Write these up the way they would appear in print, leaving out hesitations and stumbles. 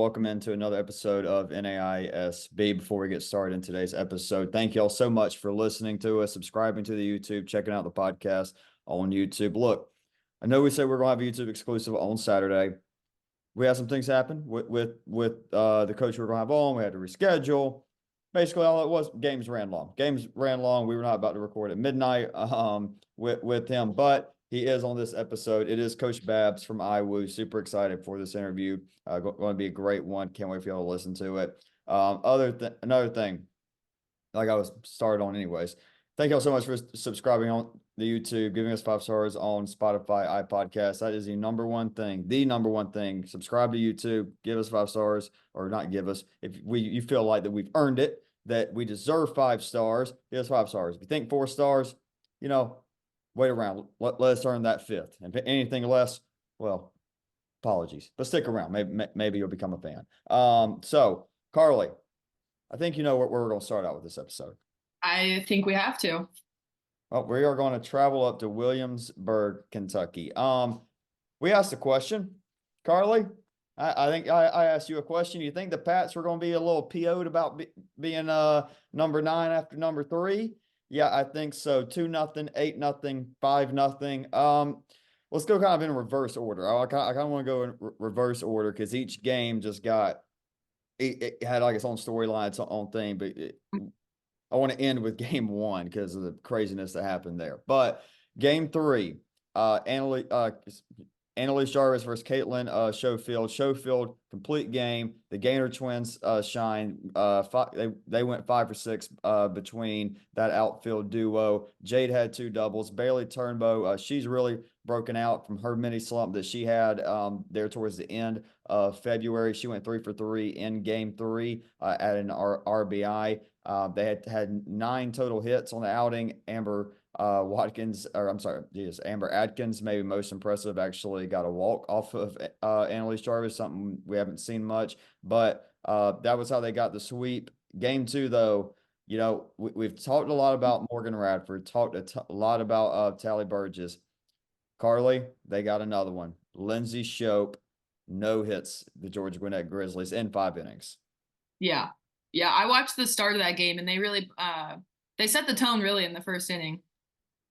welcome into another episode of NAISB. Before we get started in today's episode, thank y'all so much for listening to us, subscribing to the YouTube, checking out the podcast on YouTube. Look, I know we said we're going to have a YouTube exclusive on Saturday. We had some things happen with the coach we were going to have on. We had to reschedule. Basically, all it was, games ran long. We were not about to record at midnight with him, but he is on this episode. It is Coach Babs from Iowa. Super excited for this interview. Going to be a great one. Can't wait for y'all to listen to it. Another thing, like I was started on anyways. Thank y'all so much for subscribing on the YouTube, giving us 5 stars on Spotify, iPodcast. That is the number one thing. Subscribe to YouTube, give us 5 stars, or not give us. If you feel like that we've earned it, that we deserve 5 stars, give us 5 stars. If you think 4 stars, wait around. Let us earn that 5th. And if anything less, well, apologies. But stick around. Maybe you'll become a fan. So, Carly, I think you know where we're going to start out with this episode. I think we have to. Well, we are going to travel up to Williamsburg, Kentucky. We asked a question, Carly. I think I asked you a question. You think the Pats were going to be a little PO'd about being number 9 after number 3? Yeah, I think so. 2-0, 8-0, 5-0. Let's go kind of in reverse order. I kind of want to go in reverse order because each game just got it had like its own storyline, its own thing, but I want to end with game 1 because of the craziness that happened there. But game 3, Annalise Jarvis versus Caitlin Schofield. Schofield, complete game. The Gaynor twins shine. They went 5 for 6 between that outfield duo. Jade had 2 doubles. Bailey Turnbow, she's really broken out from her mini slump that she had there towards the end of February. She went 3 for 3 in game 3 at an RBI. They had 9 total hits on the outing. Amber Atkins, maybe most impressive, actually got a walk off of Annalise Jarvis, something we haven't seen much, but that was how they got the sweep. Game 2, though, we've talked a lot about Morgan Radford, talked a lot about Tally Burgess. Carly, they got another one. Lindsay Shope, no hits, the Georgia Gwinnett Grizzlies in 5 innings. Yeah. I watched the start of that game, and they really they set the tone really in the first inning.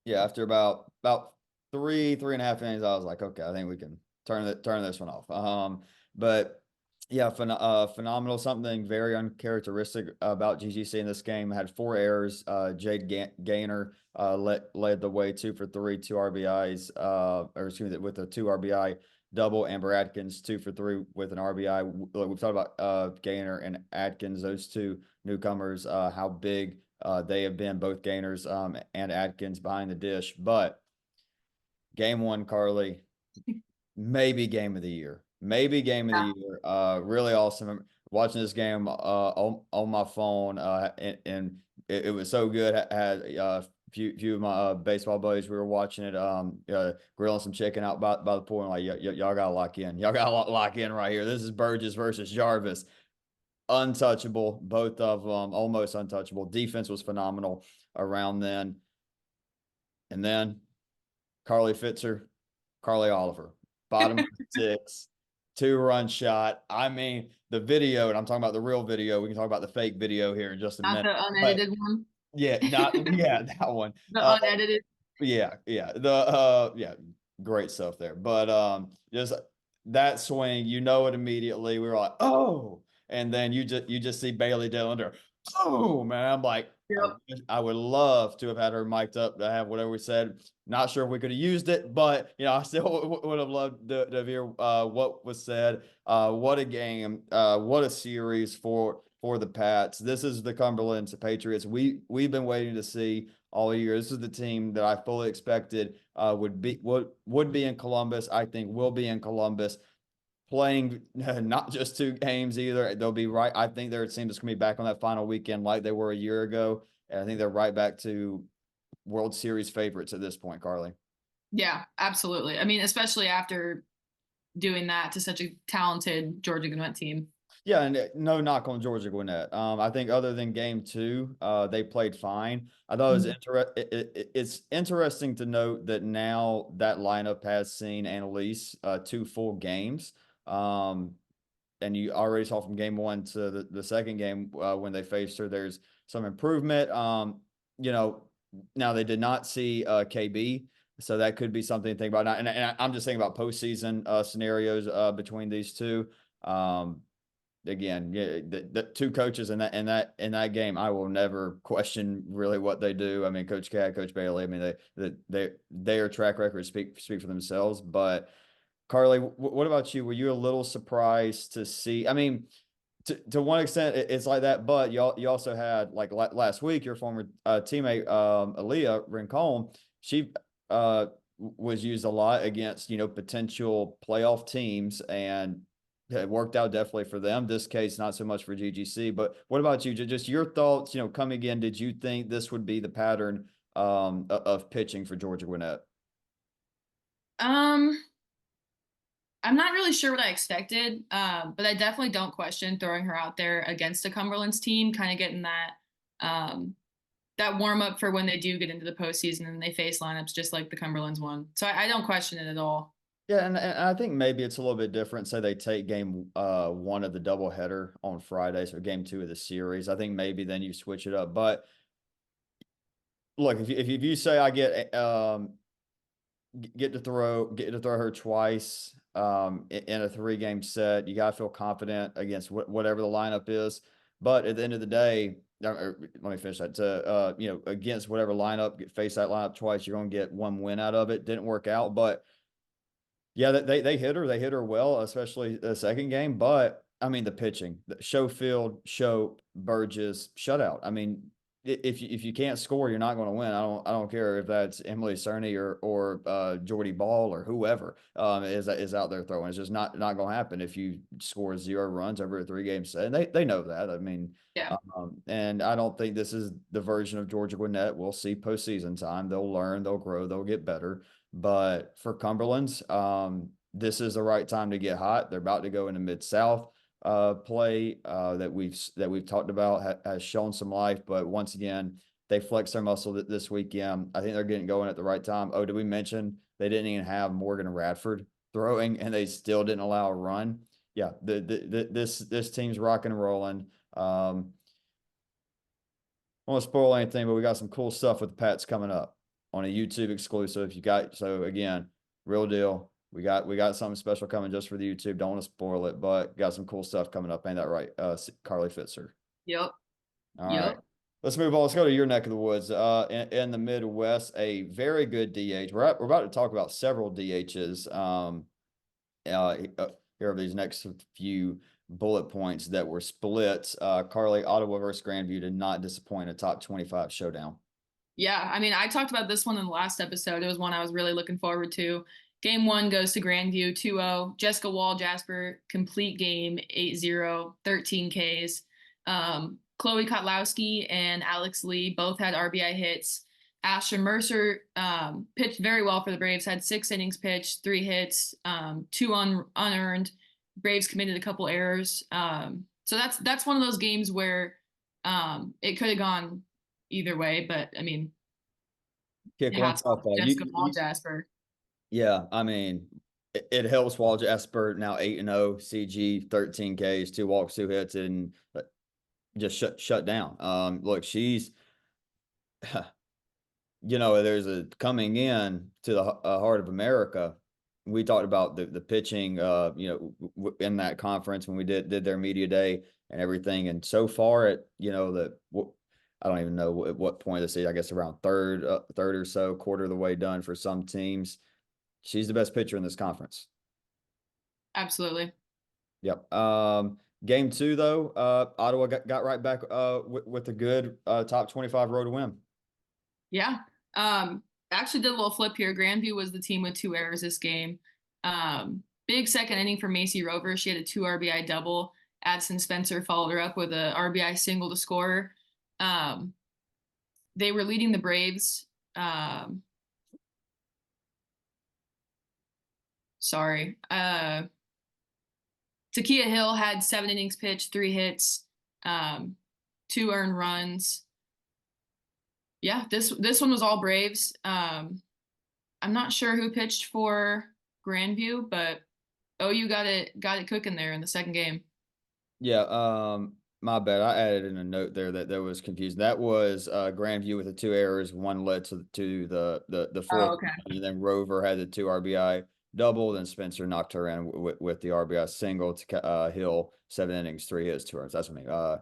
Yeah, after about 3.5 innings, I was like, okay, I think we can turn this one off. But yeah, phenomenal. Something very uncharacteristic about GGC in this game. Had 4 errors. Jade Gaynor led the way, 2 for 3, 2 RBIs. With a 2 RBI double. Amber Atkins 2 for 3 with an RBI. We've talked about Gaynor and Atkins, those 2 newcomers, how big they have been, both Gaynors and Atkins behind the dish. But game 1, Carly, maybe game of the year. Really awesome. Watching this game on my phone, and it was so good. Had few of my baseball buddies, we were watching it, grilling some chicken out by the pool, and like, y'all gotta lock in. Y'all gotta lock in right here. This is Burgess versus Jarvis. Untouchable, both of them, almost untouchable. Defense was phenomenal around then. And then Carly Oliver, bottom 6, 2-run shot. I mean, the video, and I'm talking about the real video. We can talk about the fake video here in just a minute. Not the unedited one. Yeah, that one. The unedited. Yeah, great stuff there. But just that swing, it immediately. We were like, oh, and then you just see Bailey Dillender. Oh man, I'm like, yep. I would love to have had her mic'd up to have whatever we said. Not sure if we could have used it, but I still would have loved to hear what was said. What a game! What a series for the Pats. This is the Cumberlands Patriots we've been waiting to see all year. This is the team that I fully expected would be in Columbus. I think will be in Columbus, playing not just 2 games either. They'll be right. I think their team is going to be back on that final weekend like they were a year ago, and I think they're right back to World Series favorites at this point, Carly. Yeah, absolutely. I mean, especially after doing that to such a talented Georgia Gwinnett team. Yeah, and no knock on Georgia Gwinnett. I think other than game 2, they played fine. I thought it's interesting to note that now that lineup has seen Annalise 2 full games. and you already saw from game one to the second game when they faced her, there's some improvement. You know, now they did not see KB, so that could be something to think about. And I'm just thinking about postseason scenarios between these two. Again, yeah, the two coaches in that game, I will never question really what they do. I mean, Coach Cat, Coach Bailey, I mean, their track record speak for themselves. But Carly, what about you? Were you a little surprised to see? I mean, to one extent, it's like that, but you also had, like, last week, your former teammate Aaliyah Rincon, she was used a lot against potential playoff teams, and it worked out definitely for them. This case, not so much for GGC. But what about you? Just your thoughts. Coming in, did you think this would be the pattern of pitching for Georgia Gwinnett? Um, I'm not really sure what I expected, but I definitely don't question throwing her out there against a Cumberlands team, kind of getting um, that warm up for when they do get into the postseason and they face lineups just like the Cumberlands one. So I don't question it at all. Yeah, and I think maybe it's a little bit different. Say they take game one of the doubleheader on Friday, so game two of the series. I think maybe then you switch it up. But look, if you say I get to throw her twice in a 3-game set, you got to feel confident against whatever the lineup is. But at the end of the day, let me finish that. Against whatever lineup, face that lineup twice, you're going to get one win out of it. Didn't work out, but yeah, they hit her. They hit her well, especially the second game. But I mean, the pitching, Schofield, Shope, Burgess, shutout. I mean, if you can't score, you're not going to win. I don't care if that's Emily Cerny or Jordy Ball or whoever is out there throwing. It's just not going to happen if you score 0 runs over a 3-game set. And they know that. I mean, Yeah. and I don't think this is the version of Georgia Gwinnett. We'll see postseason time. They'll learn, they'll grow, they'll get better. But for Cumberland's, this is the right time to get hot. They're about to go into Mid-South play that we've talked about has shown some life. But once again, they flexed their muscle this weekend. I think they're getting going at the right time. Oh, did we mention they didn't even have Morgan Radford throwing, and they still didn't allow a run? Yeah, this team's rocking and rolling. I won't spoil anything, but we got some cool stuff with the Pats coming up on a YouTube exclusive. So again, real deal. We got something special coming just for the YouTube. Don't want to spoil it, but got some cool stuff coming up. Ain't that right, Carly Fitzer? Yep. All Yep. right. Let's move on. Let's go to your neck of the woods. In the Midwest, a very good DH. We're about to talk about several DHs. Here are these next few bullet points that were split. Carly, Ottawa versus Grandview did not disappoint. A top 25 showdown. Yeah, I mean, I talked about this one in the last episode. It was one I was really looking forward to. Game 1 goes to Grandview 2-0. Jessica Wall Jasper, complete game, 8-0, 13 Ks. Chloe Kotlowski and Alex Lee both had RBI hits. Asha Mercer pitched very well for the Braves, had 6 innings pitched, 3 hits, 2 unearned. Braves committed a couple errors. So that's one of those games where it could have gone either way, but I mean, Kick one hats off softball. to Jessica Wall Jasper. Yeah, I mean, it helps Wall Jasper now 8-0, CG 13 Ks, 2 walks, 2 hits, and just shut down. Look, she's there's a coming in to the heart of America. We talked about the pitching, in that conference when we did their media day and everything. And so far, I don't even know at what point of the season. I guess around third or so, quarter of the way done for some teams. She's the best pitcher in this conference. Absolutely. Yep. Game 2 though, Ottawa got right back with a good top 25 road to win. Yeah. Actually did a little flip here. Grandview was the team with 2 errors this game. Big second inning for Macy Rover. She had a 2 RBI double. Addison Spencer followed her up with a RBI single to score. They were leading the Braves. Sorry. Takia Hill had 7 innings pitched, 3 hits, 2 earned runs. Yeah, this one was all Braves. I'm not sure who pitched for Grandview, but OU got it cooking there in the second game. Yeah, my bad. I added in a note there that there was confusion. That was Grand View with the two errors. One led to the fourth, Oh, okay. and then Rover had the two RBI double. Then Spencer knocked her in with the RBI single to Hill, 7 innings, 3 hits, 2 runs. That's me. Uh,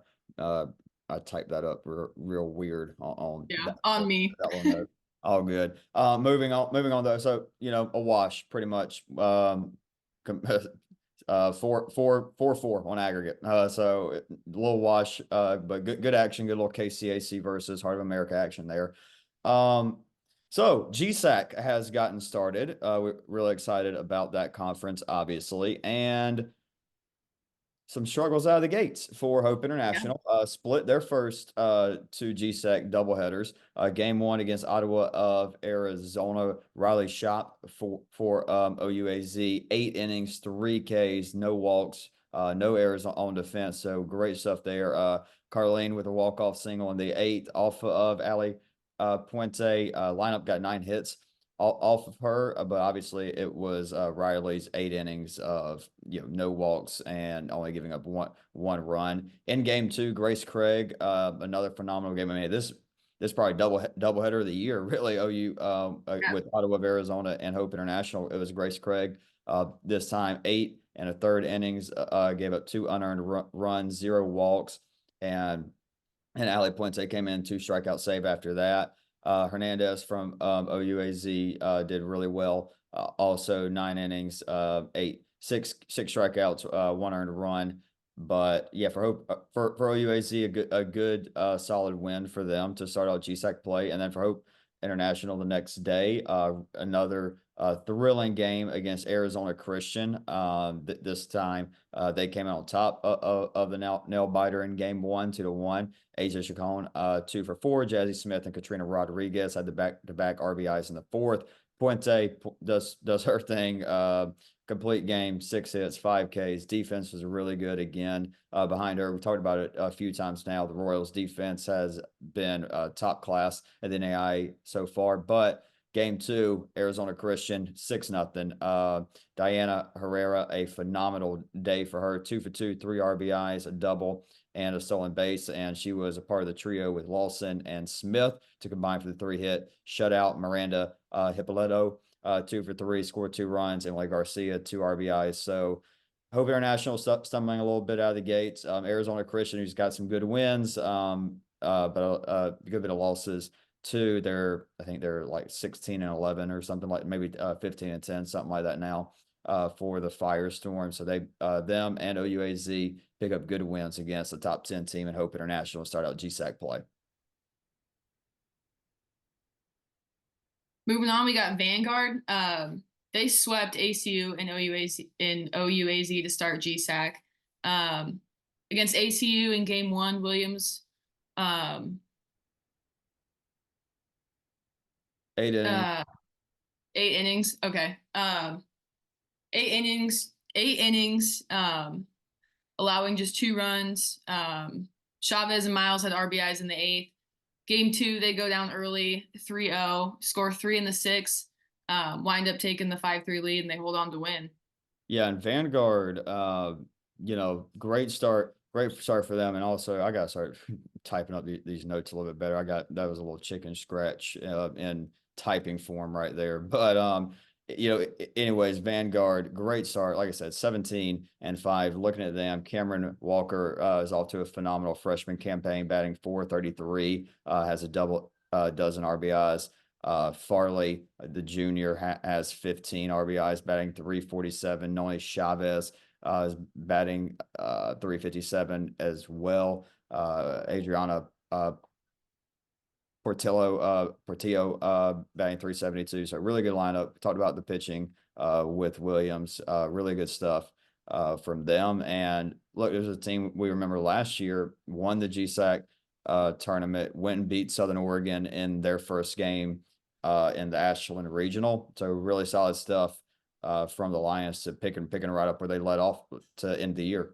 I typed that up real weird on Yeah, that on me. that little note. All good. Moving on though. So a wash pretty much. Com 4 on aggregate. So a little wash, but good action, good little KCAC versus Heart of America action there. So GSAC has gotten started. We're really excited about that conference, obviously, and some struggles out of the gates for Hope Yeah. International. Split their first two GSAC doubleheaders. Game one against Ottawa of Arizona. Riley Shop for OUAZ. 8 innings, 3 Ks, no walks, no errors on defense. So great stuff there. Carlene with a walk-off single in the eighth off of Ali Puente. Lineup got 9 hits off of her, but obviously it was Riley's 8 innings of no walks and only giving up one run. In game two, Grace Craig, another phenomenal game. I mean, this probably doubleheader of the year, really. OU Yeah. with Ottawa of Arizona and Hope International. It was Grace Craig this time, 8 and a third innings, gave up 2 unearned runs, 0 walks, and Ali Puente came in 2 strikeout save after that. Hernandez from OUAZ did really well. Also 9 innings, six strikeouts, 1 earned run. But yeah, for OUAZ, a good solid win for them to start out GSAC play, and then for Hope International the next day, another thrilling game against Arizona Christian. This time they came out on top of the nail biter in game one, 2-1. AJ Chacon, 2 for 4. Jazzy Smith and Katrina Rodriguez had the back-to-back RBIs in the fourth. Puente does her thing. Complete game, 6 hits, 5 Ks. Defense was really good again behind her. We talked about it a few times now. The Royals defense has been top class at the NAIA so far, but game two, Arizona Christian, 6-0. Diana Herrera, a phenomenal day for her. 2 for 2, 3 RBIs, a double, and a stolen base. And she was a part of the trio with Lawson and Smith to combine for the 3-hit shutout. Miranda Hippolyto, 2 for 3, scored 2 runs. Emily Garcia, 2 RBIs. So Hope International stumbling a little bit out of the gates. Arizona Christian, who's got some good wins, but a good bit of losses too. I think they're like 16-11 or something, like maybe 15-10, something like that now. For the Firestorm. So them and OUAZ pick up good wins against the top 10 team and Hope International start out GSAC play. Moving on, we got Vanguard. They swept ACU and OUAZ to start GSAC. Against ACU in game one, Williams 8 innings. 8 innings. Okay. 8 innings. 8 innings. Allowing just 2 runs. Chavez and Miles had RBIs in the eighth. Game two, they go down early, 3-0, score 3 in the sixth, wind up taking the 5-3 lead, and they hold on to win. Yeah, and Vanguard, great start for them. And also, I got to start typing up these notes a little bit better. That was a little chicken scratch in typing form right there. But anyways, Vanguard, great start. Like I said, 17-5. Looking at them, Cameron Walker is off to a phenomenal freshman campaign, batting .433, has a double dozen RBIs. Farley, the junior, has 15 RBIs, batting .347. Noe Chavez is batting .357 as well. Adriana Portillo batting .372. So really good lineup. Talked about the pitching with Williams. Really good stuff from them. And look, there's a team we remember last year won the GSAC tournament, went and beat Southern Oregon in their first game in the Ashland Regional. So really solid stuff from the Lions to picking right up where they led off to end the year.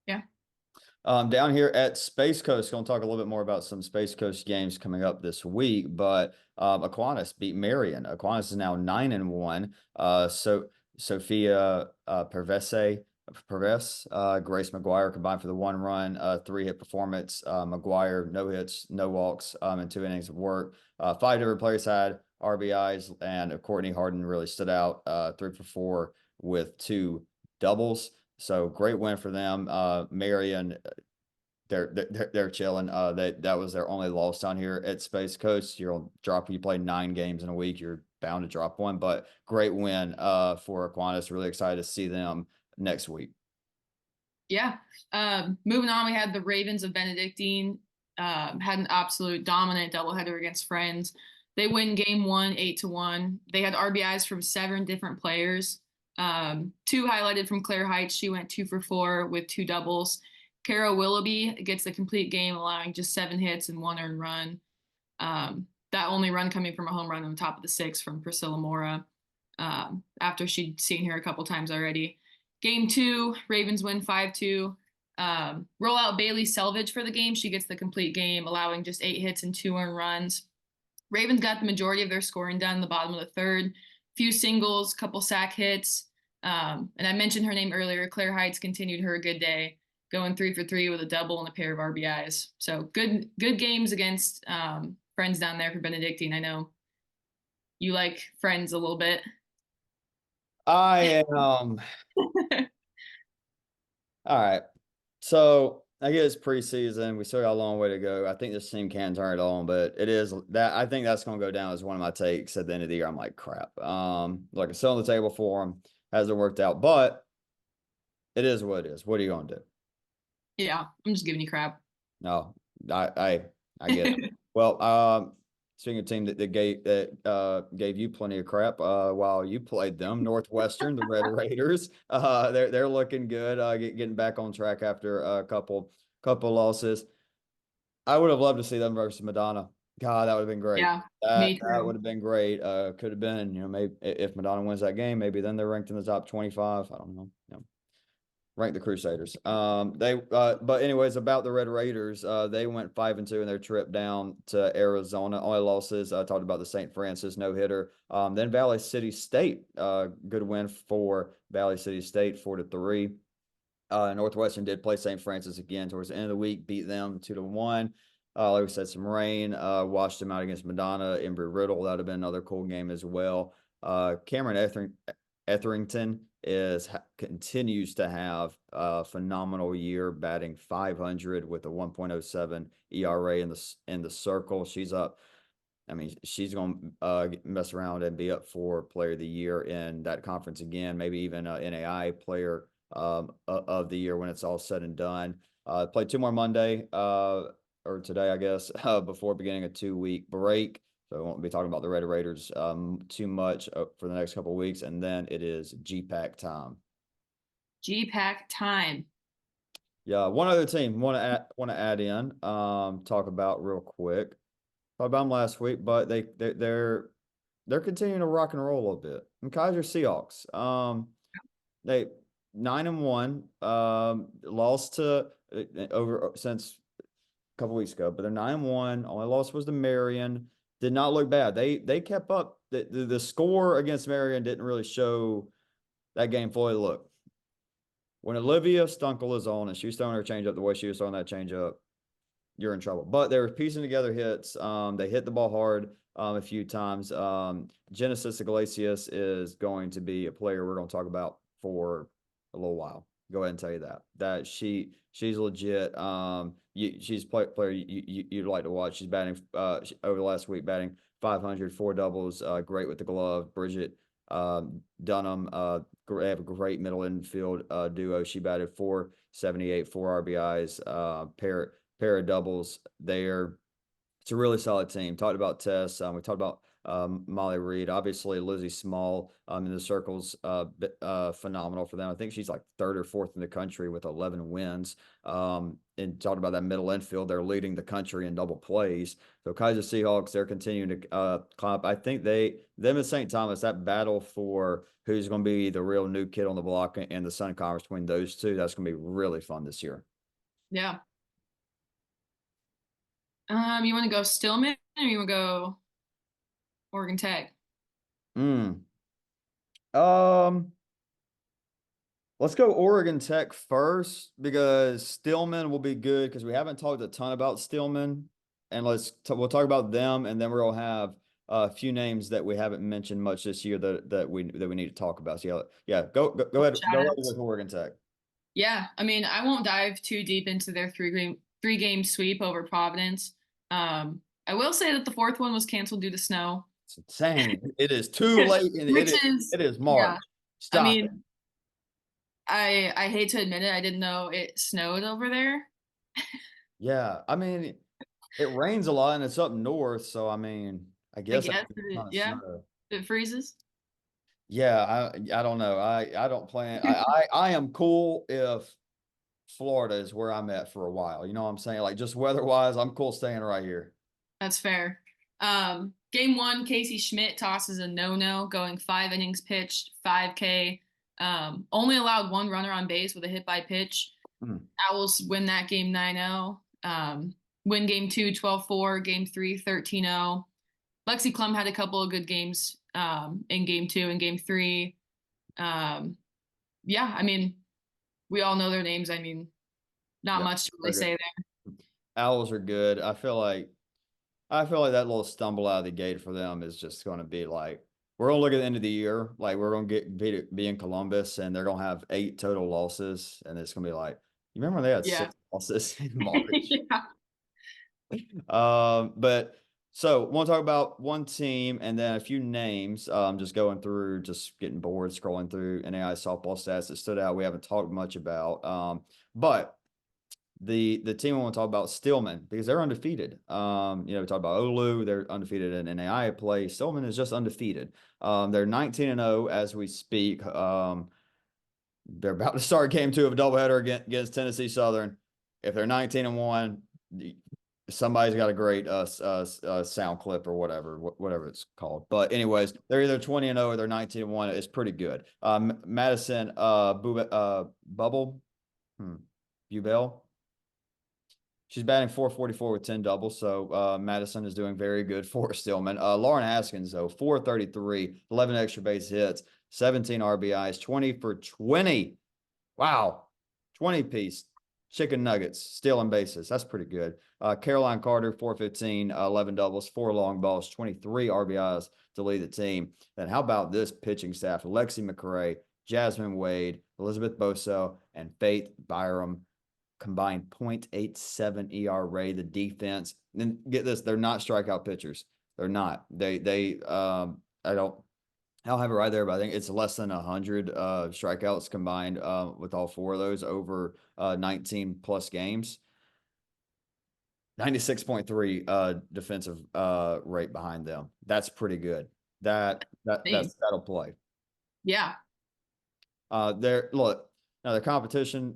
Yeah. Down here at Space Coast, going to talk a little bit more about some Space Coast games coming up this week. But Aquinas beat Marion. Aquinas is now 9-1. So Sophia Pervese Perez, Grace McGuire combined for the 1 run, 3-hit performance. McGuire, no hits, no walks, and 2 innings of work. 5 different players had RBIs, and Courtney Harden really stood out, 3 for 4 with 2 doubles. So great win for them. Marion, they're chilling. That was their only loss down here at Space Coast. You play 9 games in a week, you're bound to drop one, but great win for Aquinas. Really excited to see them next week. Yeah. Moving on, we had the Ravens of Benedictine. Had an absolute dominant doubleheader against Friends. They win game 1, 8-1. They had RBIs from 7 different players. 2 highlighted from Claire Heights. She went 2 for 4 with 2 doubles. Kara Willoughby gets the complete game, allowing just 7 hits and 1 earned run. That only run coming from a home run on the top of the 6th from Priscilla Mora, after she'd seen her a couple times already. Game 2, Ravens win 5-2. Roll out Bailey Selvage for the game. She gets the complete game, allowing just 8 hits and 2 earned runs. Ravens got the majority of their scoring done in the bottom of the 3rd. Few singles, couple sack hits. And I mentioned her name earlier. Claire Heights continued her good day, going 3 for 3 with a double and a pair of RBIs. So good games against Friends down there for Benedictine. I know you like Friends a little bit. I am. All right. So I guess preseason, we still got a long way to go. I think this team can turn it on, but it is that I think that's going to go down as one of my takes at the end of the year. I'm like, crap. Like it's still on the table for them. Hasn't worked out, but it is what it is. What are you going to do? Yeah, I'm just giving you crap. No, I get it. Well, speaking of team that gave you plenty of crap while you played them, Northwestern, the Red Raiders. They're looking good, getting back on track after a couple losses. I would have loved to see them versus Madonna. God, that would have been great. Yeah, That me would too. have been great. Could have been, maybe if Madonna wins that game, maybe then they're ranked in the top 25. I don't know. Rank the Crusaders. But anyways, about the Red Raiders, they went 5-2 in their trip down to Arizona. Only losses. I talked about the St. Francis no hitter. Then Valley City State, good win for Valley City State, 4-3. Northwestern did play St. Francis again towards the end of the week, beat them 2-1. Like we said, some rain washed them out against Madonna. Embry Riddle, that would have been another cool game as well. Cameron Etherington continues to have a phenomenal year, batting .500 with a 1.07 ERA in the circle. She's up. I mean, she's going to mess around and be up for Player of the Year in that conference again, maybe even NAIA Player of the Year when it's all said and done. Play 2 more Monday or today, I guess, before beginning a 2-week break. So I won't be talking about the Red Raiders too much for the next couple of weeks. And then it is GPAC time. GPAC time. Yeah, one other team want to add in, talk about real quick. Talked about them last week, but they're continuing to rock and roll a little bit. And Kaiser Seahawks, they 9-1, lost to over since a couple weeks ago, but they're 9-1. Only loss was to Marion. Did not look bad. They kept up. The score against Marion didn't really show that game fully. Look, when Olivia Stunkel is on and she's throwing her changeup the way she was throwing that changeup, you're in trouble. But they were piecing together hits. They hit the ball hard a few times. Genesis Iglesias is going to be a player we're going to talk about for a little while. Go ahead and tell you that she's legit. She's a player you'd like to watch. She's batting over the last week, batting .500, 4 doubles, great with the glove. Bridget Dunham, they have a great middle infield duo. She batted .478, 4 RBIs, pair of doubles there. It's a really solid team. Talked about Tess. We talked about Molly Reed. Obviously, Lizzie Small in the circles, phenomenal for them. I think she's like 3rd or 4th in the country with 11 wins. And talked about that middle infield. They're leading the country in double plays. So Kaiser Seahawks, they're continuing to climb up. I think them and St. Thomas, that battle for who's going to be the real new kid on the block in the Sun Conference between those two, that's going to be really fun this year. Yeah. You want to go Stillman or you want to go Oregon Tech? Um, Let's go Oregon Tech first because Stillman will be good because we haven't talked a ton about Stillman, and we'll talk about them, and then we'll have a few names that we haven't mentioned much this year that we need to talk about. So yeah, go ahead, Shout go ahead outs. with Oregon Tech. Yeah, I mean, I won't dive too deep into their three game sweep over Providence. I will say that the fourth one was canceled due to snow, It's insane. It is too late, and which is it is yeah. March. I Stop it. mean, I hate to admit it, I didn't know it snowed over there. Yeah, I mean, it rains a lot and it's up north, so I mean, I I guess I guess can kind of yeah, snow. it freezes. Yeah, I don't know. I don't plan. I am cool if Florida is where I'm at for a while. You know what I'm saying? Like just weather wise, I'm cool staying right here. That's fair. Game one, Casey Schmidt tosses a no-no, going 5 innings pitched, 5K. Only allowed one runner on base with a hit by pitch. Hmm. Owls win that game 9-0. Win game two, 12-4, game three, 13-0. Lexi Klum had a couple of good games in game two and game three. Yeah, I mean, we all know their names. I mean, not Yeah, much to really they're say good. there. Owls are good. I feel like that little stumble out of the gate for them is just going to be like we're going to look at the end of the year, like we're going to be in Columbus, and they're going to have 8 total losses, and it's going to be like you remember when they had Yeah. 6 losses in March. Yeah. But so want to talk about one team and then a few names. Just going through, just getting bored, scrolling through NAIA softball stats that stood out. We haven't talked much about. But the team I want to talk about Stillman because they're undefeated. We talk about Olu, they're undefeated in NAIA play. Stillman is just undefeated. They're 19-0 as we speak. They're about to start game 2 of a doubleheader against Tennessee Southern. If they're 19-1, somebody's got a great sound clip or whatever it's called. But anyways, they're either 20-0 or they're 19-1. It's pretty good. Madison Bubble, Bubel. She's batting 444 with 10 doubles. So Madison is doing very good for Stillman. Lauren Haskins, though, 433, 11 extra base hits, 17 RBIs, 20 for 20. Wow. 20 piece chicken nuggets, stealing bases. That's pretty good. Caroline Carter, 415, 11 doubles, 4 long balls, 23 RBIs to lead the team. Then how about this pitching staff? Lexi McRae, Jasmine Wade, Elizabeth Boso, and Faith Byram combined 0.87 ERA. The defense, and get this, they're not strikeout pitchers. They're not. I don't have it right there, but I think it's less than 100 strikeouts combined with all 4 of those over 19 plus games. 96.3 defensive rate behind them. That's pretty good. That'll play. Yeah. Their competition,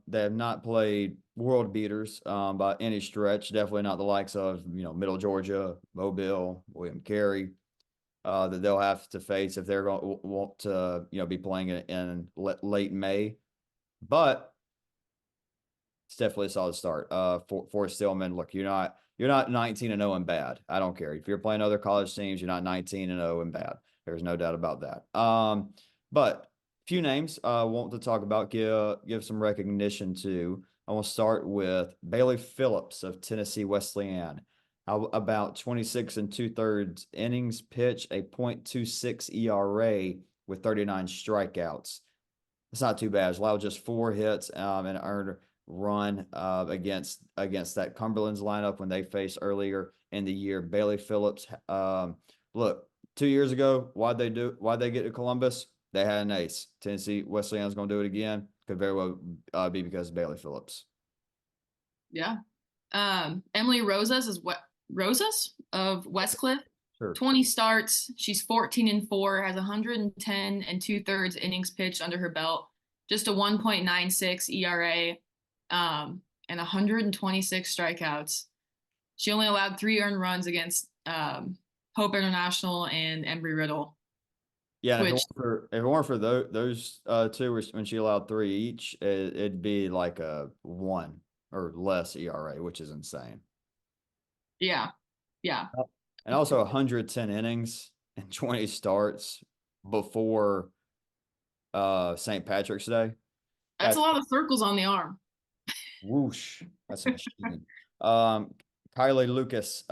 they have not played world beaters by any stretch. Definitely not the likes of Middle Georgia, Mobile, William Carey. That they'll have to face if they're going to want to be playing in late May. But it's definitely a solid start for Stillman. Look, you're not 19-0 and bad. I don't care if you're playing other college teams. You're not 19-0 and bad. There's no doubt about that. But few names I want to talk about, give some recognition to. I want to start with Bailey Phillips of Tennessee Wesleyan. How about 26 2/3 innings pitch, a .26 ERA with 39 strikeouts. It's not too bad. It's allowed just 4 hits and earned run against that Cumberlands lineup when they faced earlier in the year. Bailey Phillips, look, 2 years ago, why'd they get to Columbus? They had an ace. Tennessee Wesleyan's going to do it again. Could very well be because of Bailey Phillips. Yeah. Emily Rosas of Westcliff. Sure. 20 starts. She's 14-4, has 110 2/3 innings pitched under her belt. Just a 1.96 ERA, and 126 strikeouts. She only allowed 3 earned runs against Hope International and Embry-Riddle. Yeah, and Which, if it weren't for those 2, when she allowed 3 each, it'd be like a 1 or less ERA, which is insane. yeah. And also 110 innings and 20 starts before St. Patrick's Day. That's a lot of circles on the arm. Whoosh. That's a machine. Um, Kylie Lukes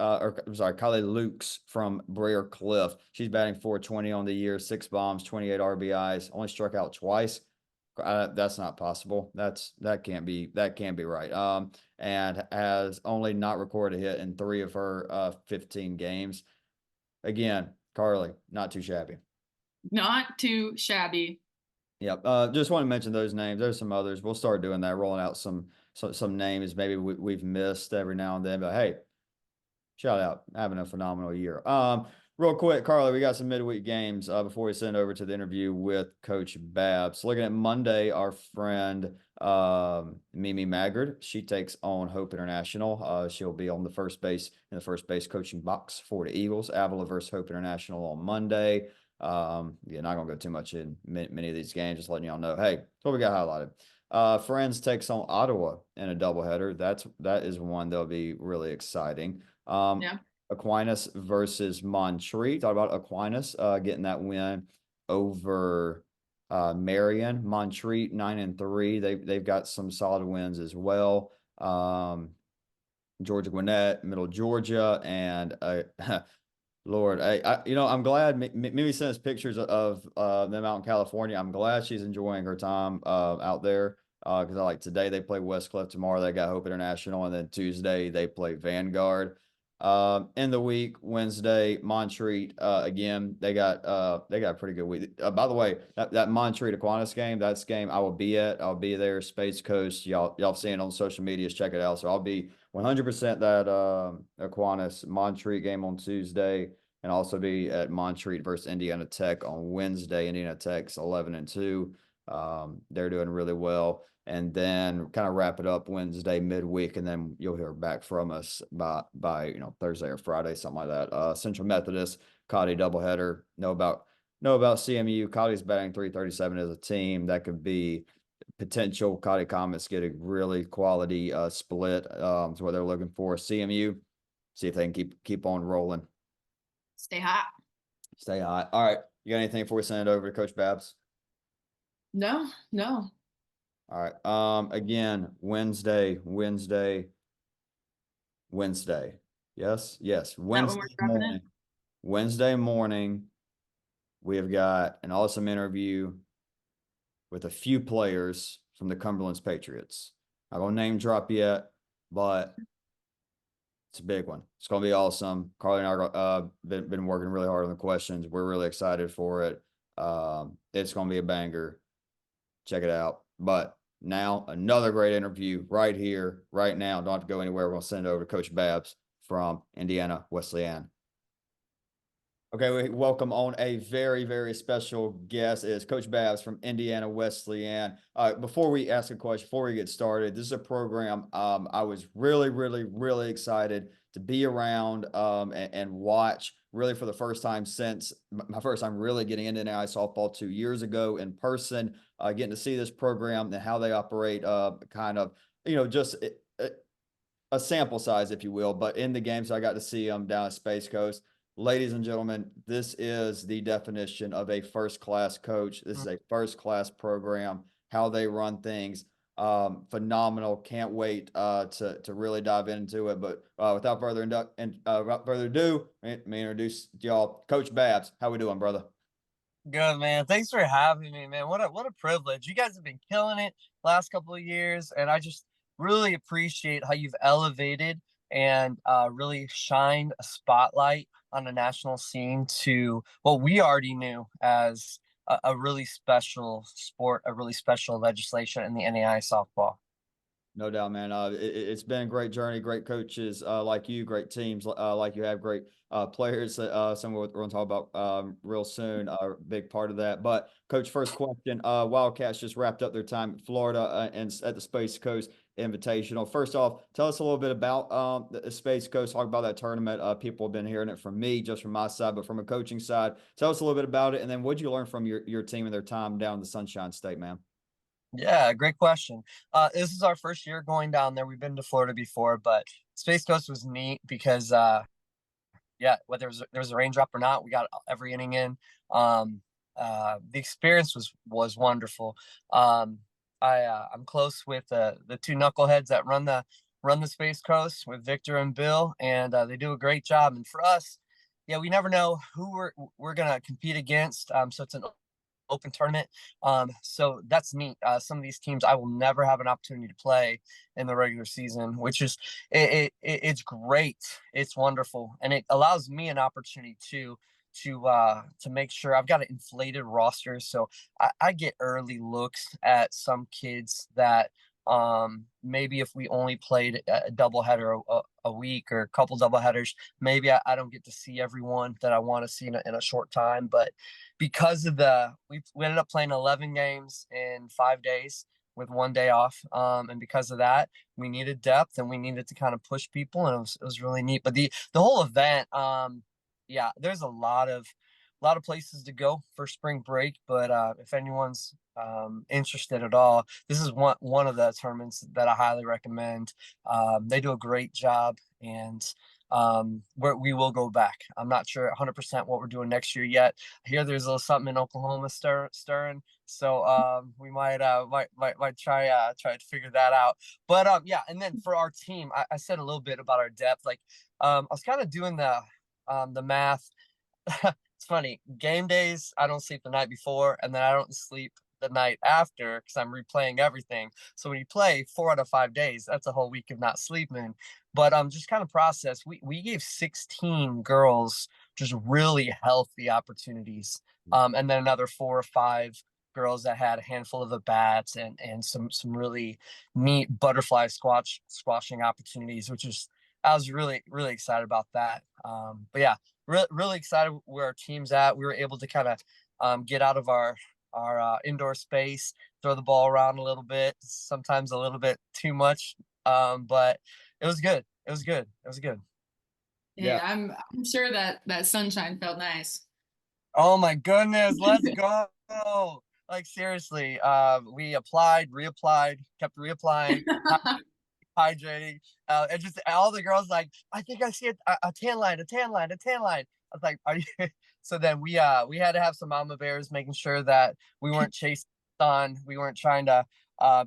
from Briar Cliff. She's batting 420 on the year, 6 bombs, 28 RBIs, only struck out twice. That's not possible. That can't be right. And has only not recorded a hit in 3 of her 15 games. Again, Carly, not too shabby. Not too shabby. Yep. Just want to mention those names. There's some others. We'll start doing that, rolling out some names maybe we've missed every now and then. But hey, shout out, having a phenomenal year. Real quick, Carly, we got some midweek games before we send over to the interview with Coach Babs. Looking at Monday, our friend Mimi Maggard, she takes on Hope International. She'll be on the first base coaching box for the Eagles. Avila versus Hope International on Monday. Yeah, not gonna go too much in many of these games, just letting y'all know. Hey, that's what we got highlighted. Friends takes on Ottawa in a doubleheader. That is one that'll be really exciting. Yeah. Aquinas versus Montreat. Thought about Aquinas getting that win over Marion. Montreat 9-3. They've got some solid wins as well. Georgia Gwinnett, Middle Georgia, and Lord, I'm glad Mimi sent us pictures of them out in California. I'm glad she's enjoying her time out there because I like today they play Westcliff, tomorrow they got Hope International, and then Tuesday they play Vanguard. In the week, Wednesday, Montreat again. They got a pretty good week. By the way, that Montreat Aquinas game, that's game I will be at. I'll be there, Space Coast. Y'all seen it on social medias. Check it out. So I'll be 100% that Aquinas Montreat game on Tuesday, and also be at Montreat versus Indiana Tech on Wednesday. Indiana Tech's 11-2. They're doing really well. And then kind of wrap it up Wednesday midweek, and then you'll hear back from us by Thursday or Friday, something like that. Central Methodist, Cotty doubleheader. Know about CMU. Cotty's batting 337 as a team. That could be potential. Cotty Comets get a really quality split. Is what they're looking for. CMU, see if they can keep on rolling. Stay hot. Stay hot. All right. You got anything before we send it over to Coach Babs? No. All right. Again, Wednesday. Yes. Wednesday morning, we have got an awesome interview with a few players from the Cumberlands Patriots. I'm gonna name drop yet, but it's a big one. It's gonna be awesome. Carly and I are been working really hard on the questions. We're really excited for it. It's gonna be a banger. Check it out. But now another great interview right here, right now. Don't have to go anywhere. We're gonna send it over to Coach Babs from Indiana Wesleyan. Okay, we welcome on a very, very special guest. Is Coach Babs from Indiana Wesleyan. Before we ask a question, before we get started, this is a program I was really, really, really excited to be around and watch. Really, for the first time since my first time really getting into NAIA softball 2 years ago in person, getting to see this program and how they operate, kind of, just a sample size, if you will. But in the games, I got to see them down at Space Coast. Ladies and gentlemen, this is the definition of a first-class coach. This is a first-class program, how they run things. Phenomenal. Can't wait to really dive into it. But without further ado, let me introduce y'all Coach Babs. How we doing, brother? Good, man. Thanks for having me, man. What a privilege. You guys have been killing it last couple of years, and I just really appreciate how you've elevated and really shined a spotlight on the national scene to what we already knew as a really special sport, a really special legislation in the NAIA softball. No doubt, man. It's been a great journey, great coaches like you, great teams like you have, great players. Some of what we're going to talk about real soon are a big part of that. But, Coach, first question. Wildcats just wrapped up their time in Florida and at the Space Coast Invitational. First off, tell us a little bit about the Space Coast. Talk about that tournament. People have been hearing it from me, just from my side, but from a coaching side. Tell us a little bit about it, and then what did you learn from your team and their time down in the Sunshine State, man? Yeah, great question. This is our first year going down there. We've been to Florida before, but Space Coast was neat because whether there was a raindrop or not, we got every inning in. The experience was wonderful. I'm close with the two knuckleheads that run the Space Coast with Victor and Bill, and they do a great job. And for us, yeah, we never know who we're gonna compete against. So it's an open tournament. So that's neat. Some of these teams I will never have an opportunity to play in the regular season, which is it's great. It's wonderful, and it allows me an opportunity to make sure I've got an inflated roster, so I get early looks at some kids that maybe if we only played a doubleheader a week or a couple doubleheaders, maybe I don't get to see everyone that I want to see in a short time. But because of we ended up playing 11 games in 5 days with 1 day off, and because of that, we needed depth and we needed to kind of push people, and it was really neat. But the whole event, yeah, there's a lot of places to go for spring break, but if anyone's interested at all, this is one of the tournaments that I highly recommend. They do a great job, and we will go back. I'm not sure 100% what we're doing next year yet. I hear there's a little something in Oklahoma stirring, so we might try to figure that out. But yeah, and then for our team, I said a little bit about our depth. Like I was kind of doing the math. It's funny, game days I don't sleep the night before, and then I don't sleep the night after because I'm replaying everything. So when you play 4 out of 5 days, that's a whole week of not sleeping. But just kind of process, we gave 16 girls just really healthy opportunities, and then another 4 or 5 girls that had a handful of at bats and some really neat butterfly squashing opportunities, which is I was really excited about that. But yeah, really excited where our team's at. We were able to kind of get out of our indoor space, throw the ball around a little bit, sometimes a little bit too much. But it was good. It was good. It was good. Yeah, I'm sure that sunshine felt nice. Oh my goodness, let's go. Like seriously, we applied, reapplied, kept reapplying, hydrating. And just all the girls like, I think I see a tan line, a tan line, a tan line. I was like, are you? So then we had to have some mama bears making sure that we weren't chasing the sun. We weren't trying to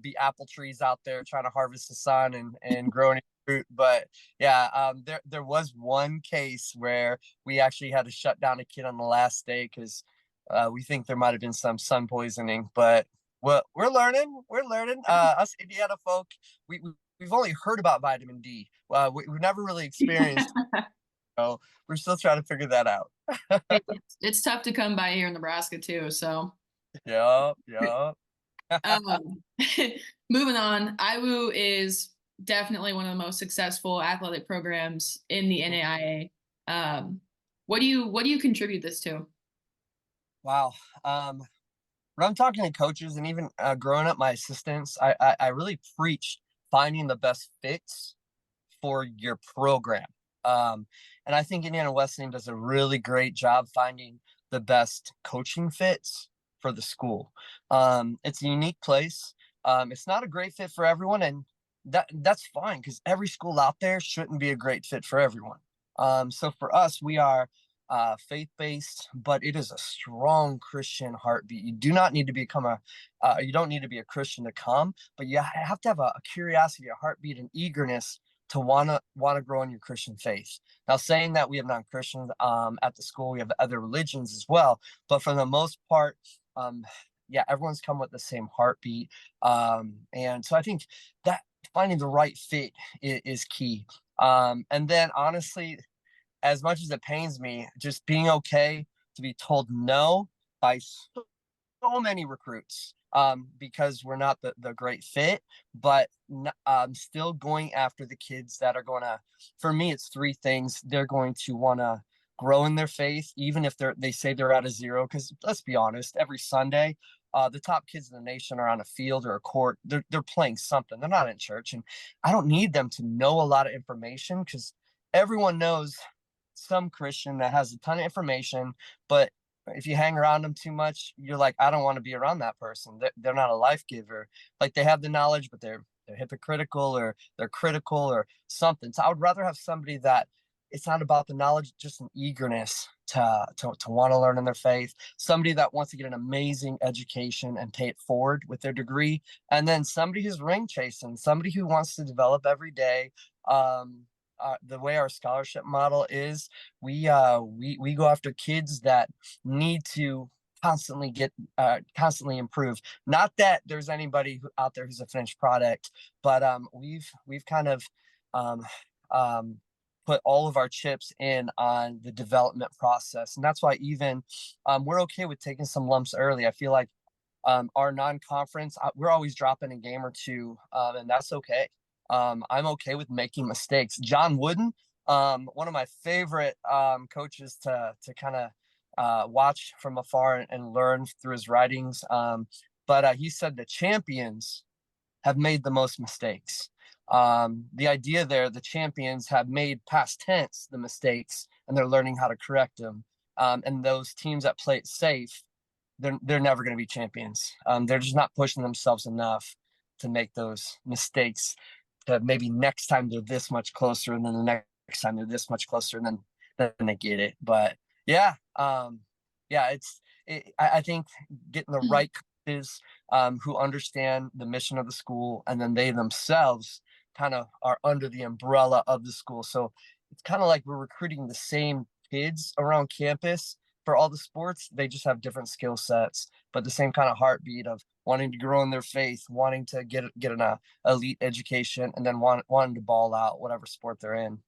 be apple trees out there trying to harvest the sun and grow any fruit. But yeah, there was one case where we actually had to shut down a kid on the last day because we think there might have been some sun poisoning. But we're learning. We're learning. Us Indiana folk, we've only heard about vitamin D. We've never really experienced. So we're still trying to figure that out. It's tough to come by here in Nebraska too. So Yeah. um, moving on, IWU is definitely one of the most successful athletic programs in the NAIA. What do you contribute this to? Wow. When I'm talking to coaches and even growing up my assistants, I really preach finding the best fits for your program. And I think Indiana Wesleyan does a really great job finding the best coaching fits for the school. It's a unique place. It's not a great fit for everyone, and that's fine because every school out there shouldn't be a great fit for everyone. So for us, we are faith-based, but it is a strong Christian heartbeat. You do not need to you don't need to be a Christian to come, but you have to have a curiosity, a heartbeat, and eagerness to want to grow in your Christian faith. Now, saying that we have non-Christians at the school, we have other religions as well, but for the most part, yeah, everyone's come with the same heartbeat, and so I think that finding the right fit is key. And then honestly, as much as it pains me, just being okay to be told no by so many recruits because we're not the great fit, but still going after the kids that are going to, for me, it's 3 things. They're going to want to grow in their faith, even if they say they're at a 0, because let's be honest, every Sunday, the top kids in the nation are on a field or a court. They're playing something. They're not in church. And I don't need them to know a lot of information because everyone knows some Christian that has a ton of information, but if you hang around them too much, you're like, I don't want to be around that person. They're not a life giver. Like they have the knowledge, but they're hypocritical or they're critical or something. So I would rather have somebody that it's not about the knowledge, just an eagerness to want to learn in their faith. Somebody that wants to get an amazing education and pay it forward with their degree, and then somebody who's ring chasing, somebody who wants to develop every day. The way our scholarship model is, we go after kids that need to constantly improve. Not that there's anybody out there who's a finished product, but we've kind of put all of our chips in on the development process, and that's why even we're okay with taking some lumps early. I feel like our non-conference, we're always dropping a game or two, and that's okay. I'm okay with making mistakes. John Wooden, one of my favorite coaches to kind of watch from afar and learn through his writings. But he said the champions have made the most mistakes. The idea there, the champions have made past tense the mistakes, and they're learning how to correct them. And those teams that play it safe, they're never going to be champions. They're just not pushing themselves enough to make those mistakes. To maybe next time they're this much closer, and then the next time they're this much closer, and then they get it. But yeah, I think getting the right coaches who understand the mission of the school, and then they themselves kind of are under the umbrella of the school. So it's kind of like we're recruiting the same kids around campus for all the sports. They just have different skill sets, but the same kind of heartbeat of wanting to grow in their faith, wanting to get an elite education, and then wanting to ball out whatever sport they're in.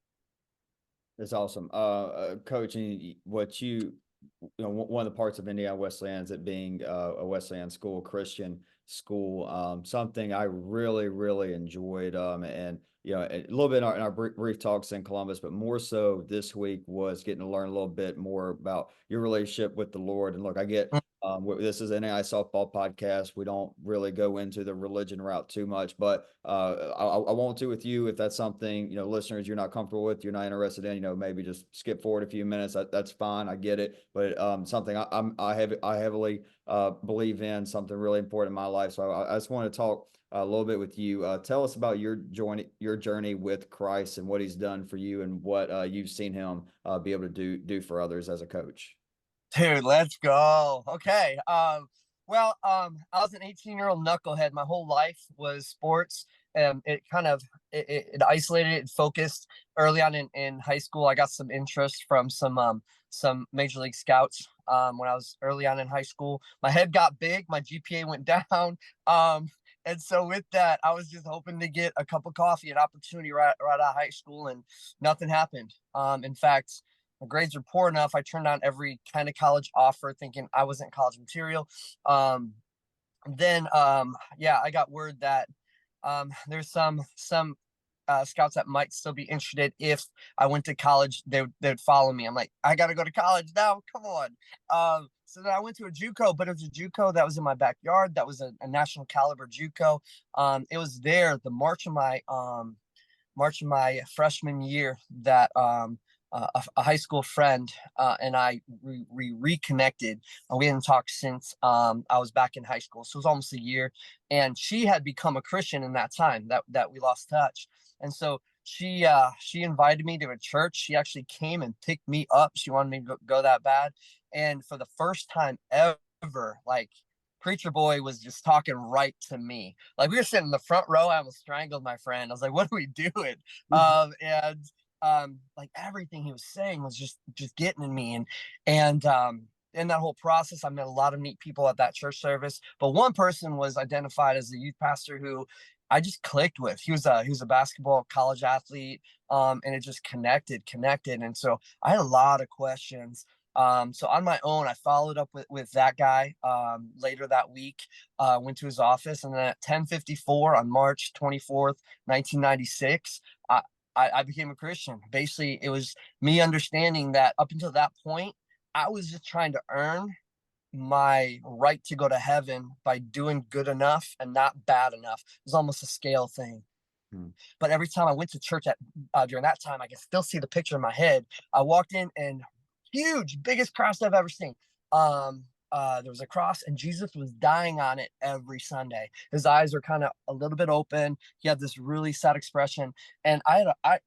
That's awesome. Coach, one of the parts of Indiana Wesleyan is it being a Wesleyan school, Christian school, something I really, really enjoyed. And a little bit in our brief talks in Columbus, but more so this week was getting to learn a little bit more about your relationship with the Lord. And look, I get this is an NAIA softball podcast. We don't really go into the religion route too much, but I want to with you if that's something listeners you're not comfortable with, you're not interested in. Maybe just skip forward a few minutes. That's fine. I get it, but something I heavily believe in, something really important in my life. So I just want to talk a little bit with you. Tell us about your journey with Christ and what He's done for you, and what you've seen Him be able to do for others as a coach. Dude, let's go. Okay. Well, I was an 18-year-old knucklehead. My whole life was sports. It kind of it isolated and focused early on in high school. I got some interest from some major league scouts when I was early on in high school. My head got big, my GPA went down. And so with that, I was just hoping to get a cup of coffee, an opportunity right out of high school, and nothing happened. In fact, my grades were poor enough. I turned down every kind of college offer thinking I wasn't college material. Then I got word that there's some scouts that might still be interested if I went to college. They'd follow me. I'm like, I got to go to college now. Come on. So then I went to a JUCO, but it was a JUCO that was in my backyard. That was a national caliber JUCO. It was there the March of my freshman year that a high school friend and I reconnected. We hadn't talked since I was back in high school, so it was almost a year. And she had become a Christian in that time that we lost touch. And so she invited me to a church. She actually came and picked me up. She wanted me to go that bad. And for the first time ever, like, preacher boy was just talking right to me. Like, we were sitting in the front row. I almost strangled my friend. I was like, what are we doing? Like, everything he was saying was just getting in me. And in that whole process, I met a lot of neat people at that church service. But one person was identified as the youth pastor who I just clicked with. He was a basketball college athlete, and it just connected. And so I had a lot of questions. So on my own, I followed up with that guy later that week, went to his office, and then at 10:54 on March 24th, 1996, I became a Christian. Basically, it was me understanding that up until that point, I was just trying to earn my right to go to heaven by doing good enough and not bad enough. It was almost a scale thing. But every time I went to church during that time, I can still see the picture in my head. I walked in, and huge, biggest cross I've ever seen. There was a cross, and Jesus was dying on it every Sunday. His eyes were kind of a little bit open. He had this really sad expression, and it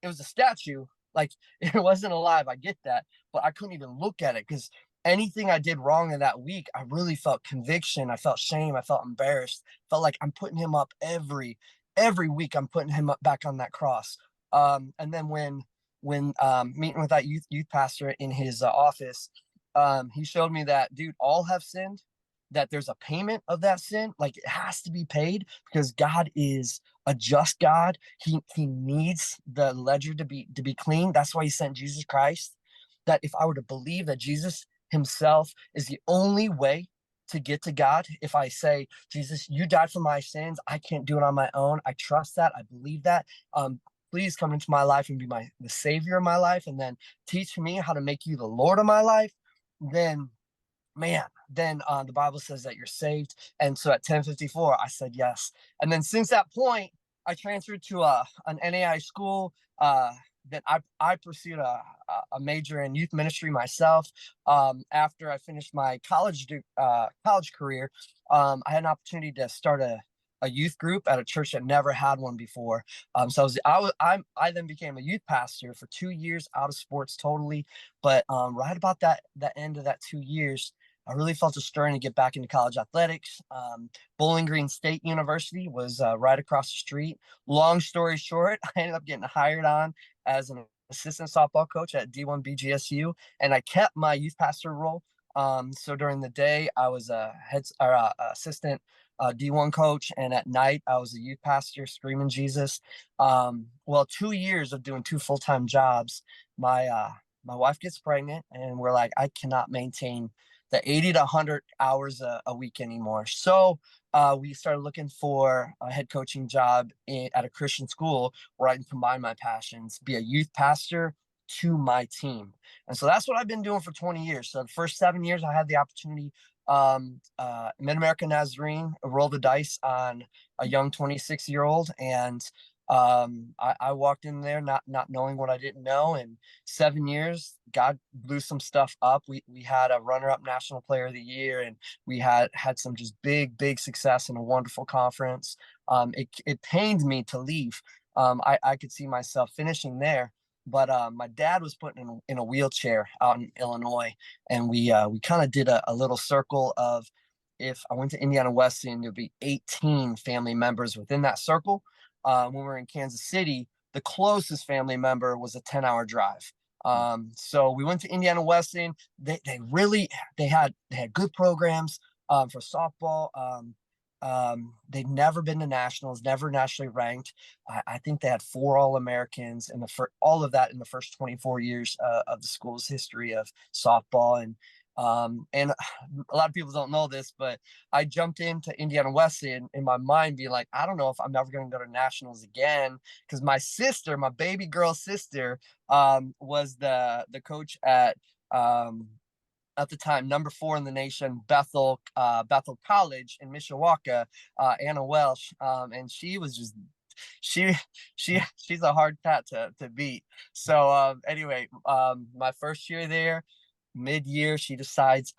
was a statue, Like it wasn't alive. I get that, but I couldn't even look at it because anything I did wrong in that week, I really felt conviction. I felt shame. I felt embarrassed. Felt like I'm putting him up every week. I'm putting him up back on that cross. And then when meeting with that youth pastor in his office, he showed me that, dude, all have sinned, that there's a payment of that sin. Like it has to be paid because God is a just God. He needs the ledger to be clean. That's why he sent Jesus Christ. That if I were to believe that Jesus himself is the only way to get to God, if I say, Jesus, you died for my sins, I can't do it on my own. I trust that. I believe that. Please come into my life and be the savior of my life, and then teach me how to make you the Lord of my life. Then the Bible says that you're saved. And so at 10:54, I said yes. And then since that point, I transferred to an NAIA school. That I pursued a major in youth ministry myself. After I finished my college career, I had an opportunity to start a youth group at a church that never had one before. So I then became a youth pastor for 2 years, out of sports totally. But right about that end of that 2 years, I really felt a stirring to get back into college athletics. Bowling Green State University was right across the street. Long story short, I ended up getting hired on as an assistant softball coach at D1 BGSU, and I kept my youth pastor role. So during the day, I was a assistant D1 coach, and at night, I was a youth pastor screaming Jesus. Well, 2 years of doing 2 full-time jobs, my wife gets pregnant, and we're like, I cannot maintain the 80 to 100 hours a week anymore. So we started looking for a head coaching job at a Christian school where I can combine my passions, be a youth pastor to my team. And so that's what I've been doing for 20 years. So the first 7 years, I had the opportunity, Mid-American Nazarene, rolled the dice on a young 26-year-old. And I walked in there not knowing what I didn't know. And 7 years, God blew some stuff up. We had a runner-up national player of the year, and we had some just big success in a wonderful conference. It pained me to leave. I could see myself finishing there, but my dad was put in a wheelchair out in Illinois, and we kind of did a little circle of, if I went to Indiana Wesleyan, there'd be 18 family members within that circle. When we were in Kansas City, the closest family member was a 10-hour drive. So we went to Indiana Wesleyan. They had good programs for softball. They'd never been to nationals, never nationally ranked. I think they had 4 All-Americans and all of that in the first 24 years of the school's history of softball. And a lot of people don't know this, but I jumped into Indiana Wesleyan in my mind being like, I don't know if I'm ever going to go to nationals again, because my sister, my baby girl sister, was the coach at the time, number 4 in the nation, Bethel College in Mishawaka, Anna Welsh, and she was just she's a hard cat to beat. So anyway, my first year there, mid-year, she decides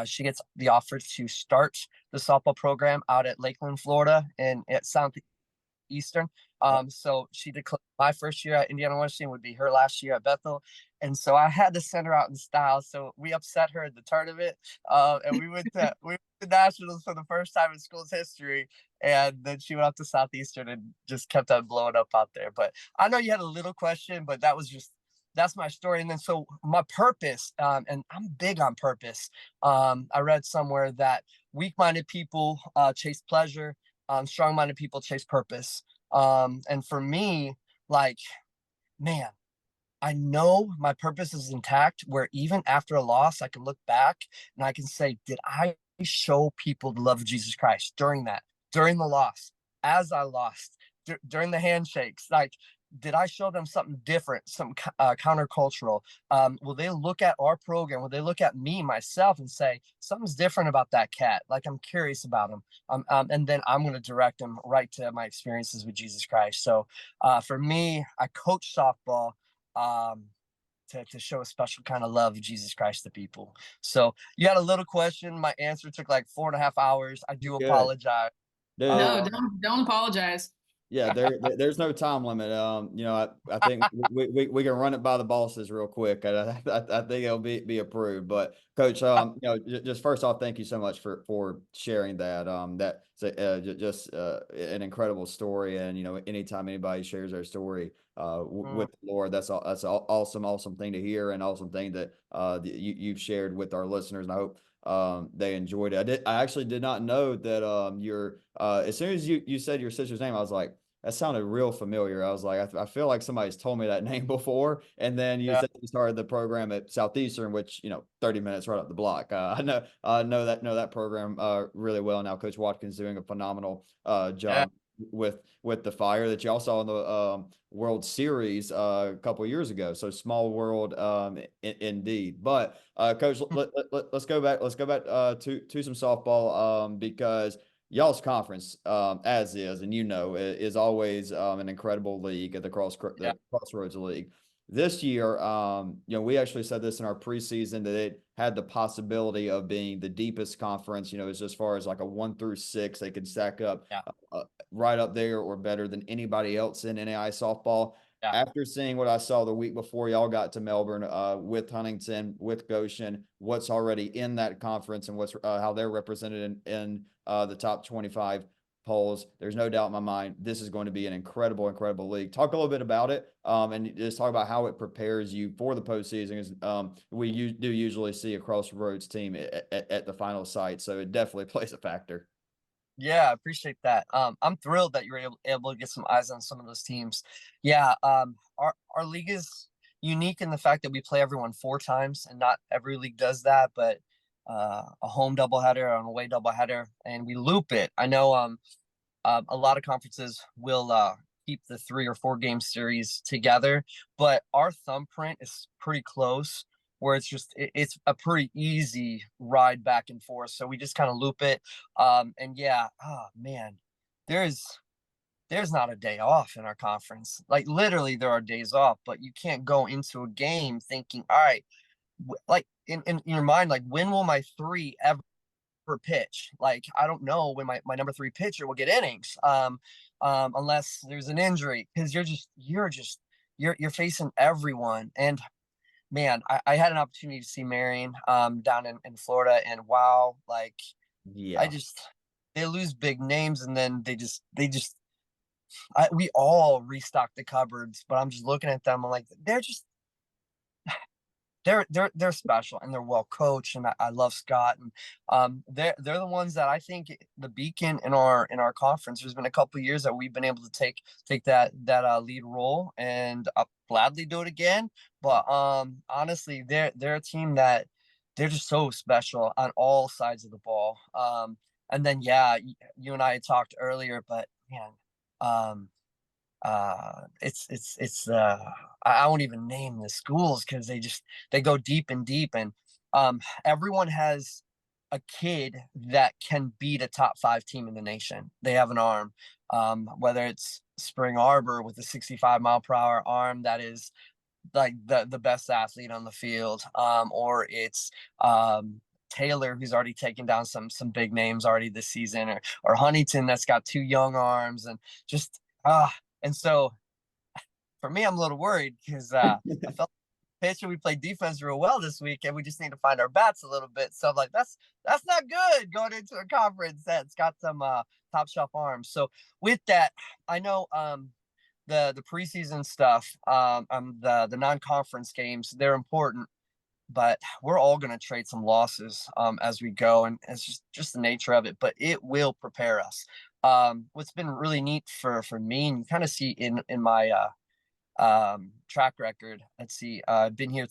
she gets the offer to start the softball program out at Lakeland, Florida, and at Southeastern. So she declared my first year at Indiana Wesleyan would be her last year at Bethel. And so I had to send her out in style. So we upset her at the tournament. And we went to nationals for the first time in school's history. And then she went up to Southeastern and just kept on blowing up out there. But I know you had a little question, but that's my story. And then so my purpose, and I'm big on purpose. I read somewhere that weak-minded people chase pleasure, strong-minded people chase purpose. And for me, like, man, I know my purpose is intact, where even after a loss, I can look back and I can say, did I show people the love of Jesus Christ during the loss, as I lost, during the handshakes? Like, did I show them something different, some countercultural? Will they look at our program? Will they look at me, myself, and say, something's different about that cat? Like, I'm curious about him. And then I'm going to direct them right to my experiences with Jesus Christ. So for me, I coach softball to show a special kind of love of Jesus Christ to people. So you had a little question. My answer took like 4.5 hours. I do apologize. Dude, No, don't apologize. Yeah, there's no time limit. I think we can run it by the bosses real quick. I think it'll be approved. But Coach, just first off, thank you so much for sharing that. That's just an incredible story. And anytime anybody shares their story with the Lord, that's awesome thing to hear, and awesome thing that you've shared with our listeners. And I hope they enjoyed it. I actually did not know that your as soon as you said your sister's name, I was like, that sounded real familiar. I was like, I feel like somebody's told me that name before. And then you Yeah, said you started the program at Southeastern, which 30 minutes right up the block. I know that program really well now. Coach Watkins doing a phenomenal yeah, job with the Fire that y'all saw in the World Series a couple years ago. So small world indeed. But Coach, let's go back. Let's go back to some softball because y'all's conference, as is, and is always an incredible league at the yeah, Crossroads League. This year, we actually said this in our preseason that it had the possibility of being the deepest conference. As far as like a 1 through 6, they could stack up yeah, right up there or better than anybody else in NAIA softball. yeah, After seeing what I saw the week before y'all got to Melbourne, with Huntington, with Goshen, what's already in that conference and what's how they're represented in the top 25 polls, there's no doubt in my mind this is going to be an incredible league. Talk a little bit about it, and just talk about how it prepares you for the postseason. As we do usually see a Crossroads team at the final site, so it definitely plays a factor. yeah. I appreciate that. I'm thrilled that you're able to get some eyes on some of those teams. Yeah. Our league is unique in the fact that we play everyone 4 times, and not every league does that. But a home doubleheader, an away doubleheader, and we loop it. I know a lot of conferences will keep the 3 or 4 game series together, but our thumbprint is pretty close, where it's a pretty easy ride back and forth. So we just kind of loop it. And yeah, oh man, there's there's not a day off in our conference. Like literally there are days off, but you can't go into a game thinking, all right, like in your mind, like when will my 3 ever pitch? Like I don't know when my number 3 pitcher will get innings, unless there's an injury, because you're facing everyone. And man, I had an opportunity to see Marion down in Florida, and wow, like I Yeah. just they lose big names, and then we all restock the cupboards, but I'm just looking at them. I'm like, they're special, and they're well coached, and I love Scott, and they're the ones that I think the beacon in our conference. There's been a couple of years that we've been able to take that lead role, and I'll gladly do it again. But honestly, they're a team that they're just so special on all sides of the ball. And then yeah, you and I had talked earlier, but man, um, it's I won't even name the schools because they go deep and deep. And everyone has a kid that can beat a top 5 team in the nation. They have an arm, whether it's Spring Arbor with a 65-mile-per-hour arm that is like the best athlete on the field, or it's Taylor, who's already taken down some big names already this season, or Huntington that's got 2 young arms, and just and so for me, I'm a little worried because I felt pitcher we played defense real well this week, and we just need to find our bats a little bit. So I'm like, that's not good going into a conference that's got some top shelf arms. So with that, I know the preseason stuff, the non-conference games, they're important, but we're all going to trade some losses as we go, and it's just the nature of it. But it will prepare us. What's been really neat for me, and you kind of see in my track record. Let's see, I've been here.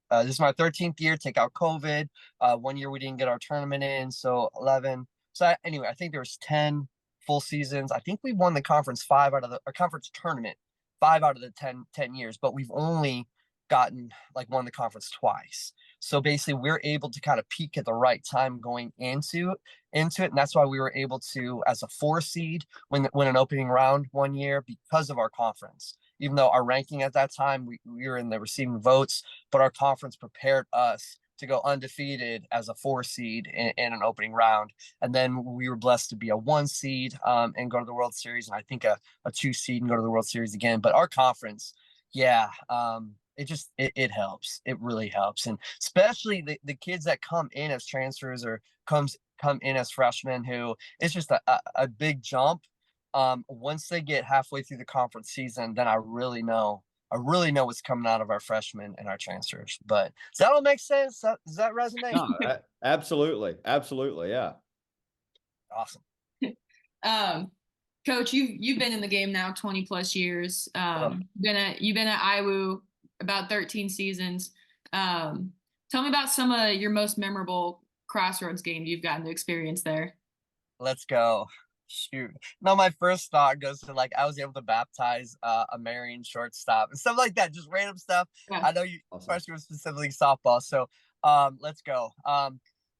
This is my 13th year. Take out COVID. 1 year we didn't get our tournament in, so 11. So anyway, I think there was 10 full seasons. I think we won the conference 5 out of the conference tournament 5 out of the 10 years, but we've only gotten won the conference twice. So basically we're able to kind of peak at the right time going into it. And that's why we were able to, as a 4 seed, win an opening round 1 year because of our conference. Even though our ranking at that time, we were in the receiving votes, but our conference prepared us to go undefeated as a 4 seed in an opening round. And then we were blessed to be a 1 seed and go to the World Series. And I think a 2 seed and go to the World Series again. But our conference, yeah, it helps. It really helps. And especially the kids that come in as transfers or come in as freshmen, who it's just a big jump. Once they get halfway through the conference season, then I really know what's coming out of our freshmen and our transfers. But does that all make sense? Does that resonate? No, absolutely. Absolutely. Yeah. Awesome. Coach, you've been in the game now 20 plus years. You've been at IWU about 13 seasons. Tell me about some of your most memorable Crossroads games you've gotten to experience there. Let's go. Shoot. No, my first thought goes to I was able to baptize a Marion shortstop and stuff like that, just random stuff. Yeah. I know you question was specifically softball, so let's go.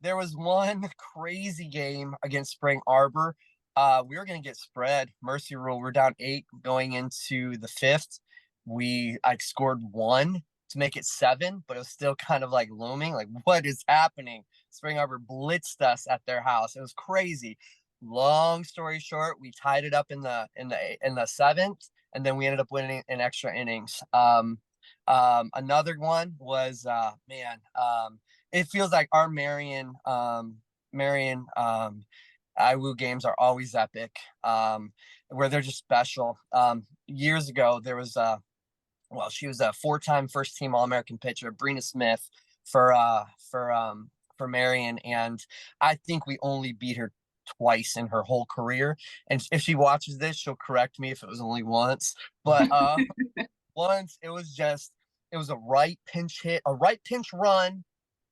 There was one crazy game against Spring Arbor. We were gonna get spread mercy rule. We're down 8 going into the 5th. I scored 1 to make it 7, but it was still kind of looming, what is happening? Spring Arbor blitzed us at their house. It was crazy. Long story short, we tied it up in the 7th, and then we ended up winning in extra innings. Another one was it feels like our Marion IWU games are always epic, where they're just special. Years ago, there was she was a 4-time first team All-American pitcher, Brina Smith, for Marion, and I think we only beat her twice in her whole career. And if she watches this, she'll correct me if it was only once. But once it was a right pinch hit, a right pinch run,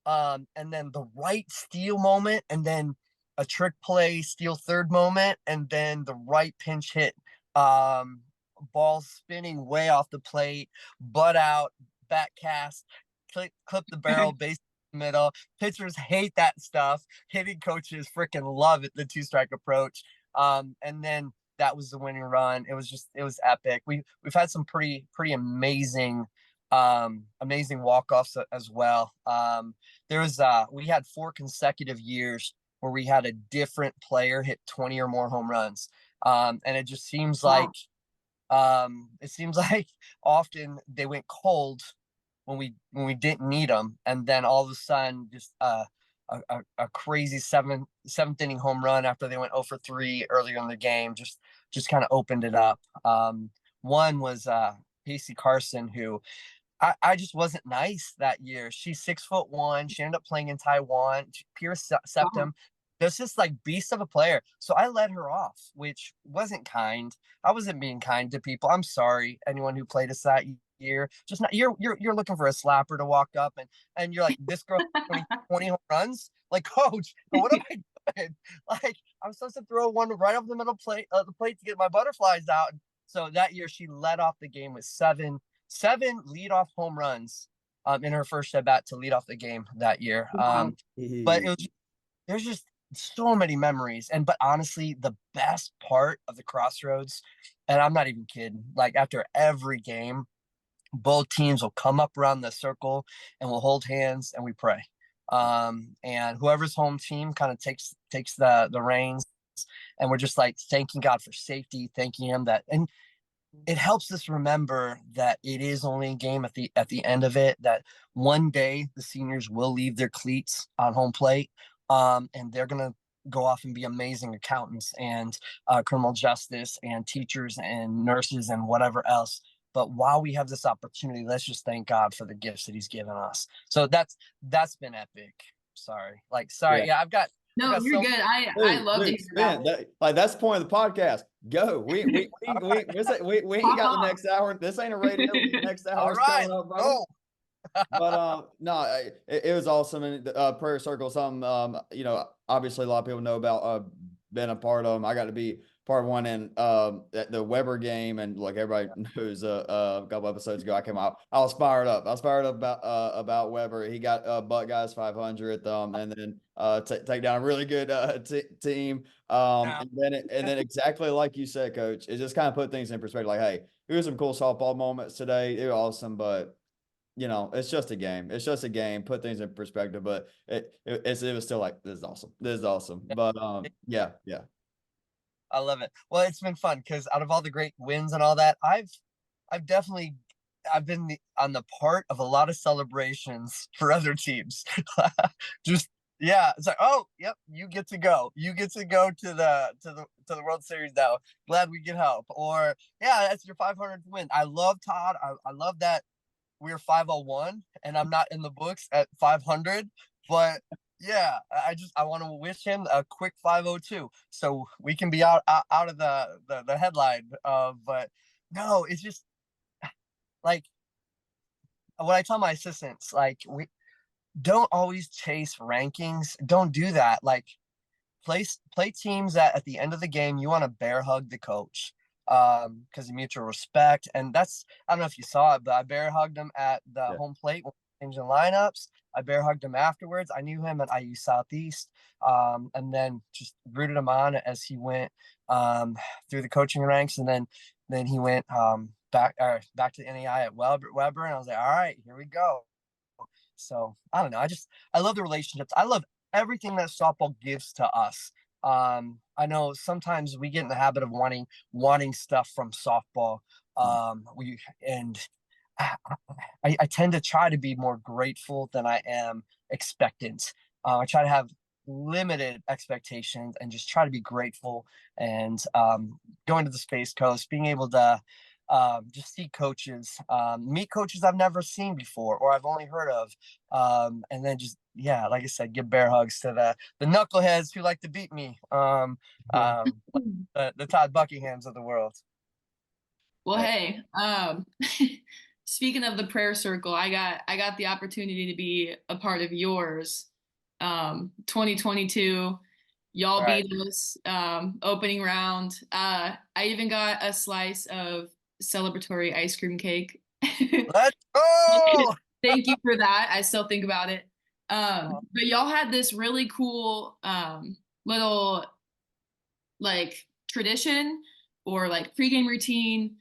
and then the right steal moment, and then a trick play steal third moment, and then the right pinch hit, ball spinning way off the plate, butt out, back cast, clip the barrel, base middle. Pitchers hate that stuff. Hitting coaches freaking love it, the 2-strike approach. And then that was the winning run. It was epic. We've had some pretty amazing walk-offs as well. We had 4 consecutive years where we had a different player hit 20 or more home runs. And it just seems like often they went cold when we didn't need them, and then all of a sudden just a crazy seventh inning home run after they went 0 for 3 earlier in the game just kind of opened it up. One was Pacey Carson, who I just wasn't nice that year. She's 6'1". She ended up playing in Taiwan. Pure septum. There's this beast of a player. So I let her off, which wasn't kind. I wasn't being kind to people. I'm sorry, anyone who played us that year. Just not you're looking for a slapper to walk up and you're like, this girl 20 home runs? Coach, what am I doing? I'm supposed to throw one right over the middle plate the plate to get my butterflies out. So that year she led off the game with seven leadoff home runs in her first at bat to lead off the game that year. But there's just so many memories. But honestly, the best part of the Crossroads, and I'm not even kidding, after every game, both teams will come up around the circle and we'll hold hands and we pray. And whoever's home team kind of takes the reins, and we're just thanking God for safety, thanking him and it helps us remember that it is only a game at the end of it, that one day the seniors will leave their cleats on home plate, and they're going to go off and be amazing accountants and criminal justice and teachers and nurses and whatever else. But while we have this opportunity, let's just thank God for the gifts that he's given us. So that's been epic. Sorry. Yeah, I've got No, you're good. I love to hear that. That's the point of the podcast. Go. We ain't got the next hour. This ain't a radio. The next hour is coming up. Go. But no, it was awesome. And prayer circle, something obviously a lot of people know about, been a part of them. I got to be part of one in at the Weber game, and everybody knows a couple episodes ago I came out. I was fired up. About Weber. He got Buck Guys 500, and then take down a really good team. And then exactly like you said, Coach, it just kind of put things in perspective. Hey, here's some cool softball moments today. They were awesome, but you know, it's just a game. It's just a game. Put things in perspective, but it was still like, this is awesome. This is awesome. But yeah, yeah. I love it. Well, it's been fun because out of all the great wins and all that, I've definitely I've been on the part of a lot of celebrations for other teams. Just yeah, it's like, oh, yep, you get to go. You get to go to the World Series now. Glad we can help. Or yeah, that's your 500th win. I love Todd. I love that we're 501 and I'm not in the books at 500, but yeah, I want to wish him a quick 502 so we can be out of the headline. But no, it's just like what I tell my assistants, like we don't always chase rankings. Don't do that. Like play teams that at the end of the game you want to bear hug the coach because of mutual respect. And that's, I don't know if you saw it, but I bear hugged him at the Yeah. home plate when changing lineups. I bear hugged him afterwards. I knew him at IU Southeast, and then just rooted him on as he went through the coaching ranks, and then he went back to the NAIA at Weber, and I was like, all right, here we go. So I don't know. I love the relationships. I love everything that softball gives to us. I know sometimes we get in the habit of wanting stuff from softball. We and I tend to try to be more grateful than I am expectant. I try to have limited expectations and just try to be grateful. And going to the Space Coast, being able to just see coaches, meet coaches I've never seen before or I've only heard of, and then just yeah, like I said, give bear hugs to the knuckleheads who like to beat me, the Todd Buckinghams of the world. Well, hey, speaking of the prayer circle, I got the opportunity to be a part of yours. 2022, y'all Right. beat us, opening round. I even got a slice of celebratory ice cream cake. Let's go. Thank you for that. I still think about it. But y'all had this really cool little like tradition or like pregame routine.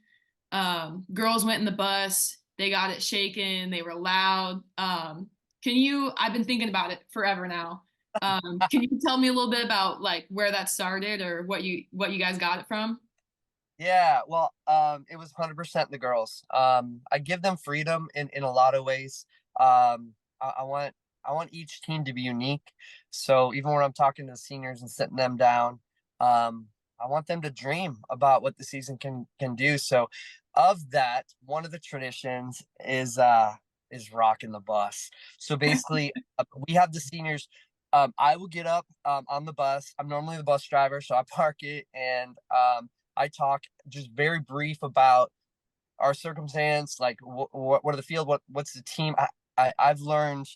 Girls went in the bus, they got it shaken, they were loud. I've been thinking about it forever now. Can you tell me a little bit about like where that started or what you guys got it from? Yeah, well, it was 100% the girls. I give them freedom in a lot of ways. I want each team to be unique. So even when I'm talking to the seniors and sitting them down, I want them to dream about what the season can do. So of that, one of the traditions is rocking the bus. So basically, we have the seniors. I will get up on the bus. I'm normally the bus driver, so I park it and I talk just very brief about our circumstance, like what are the field, what's the team. I've learned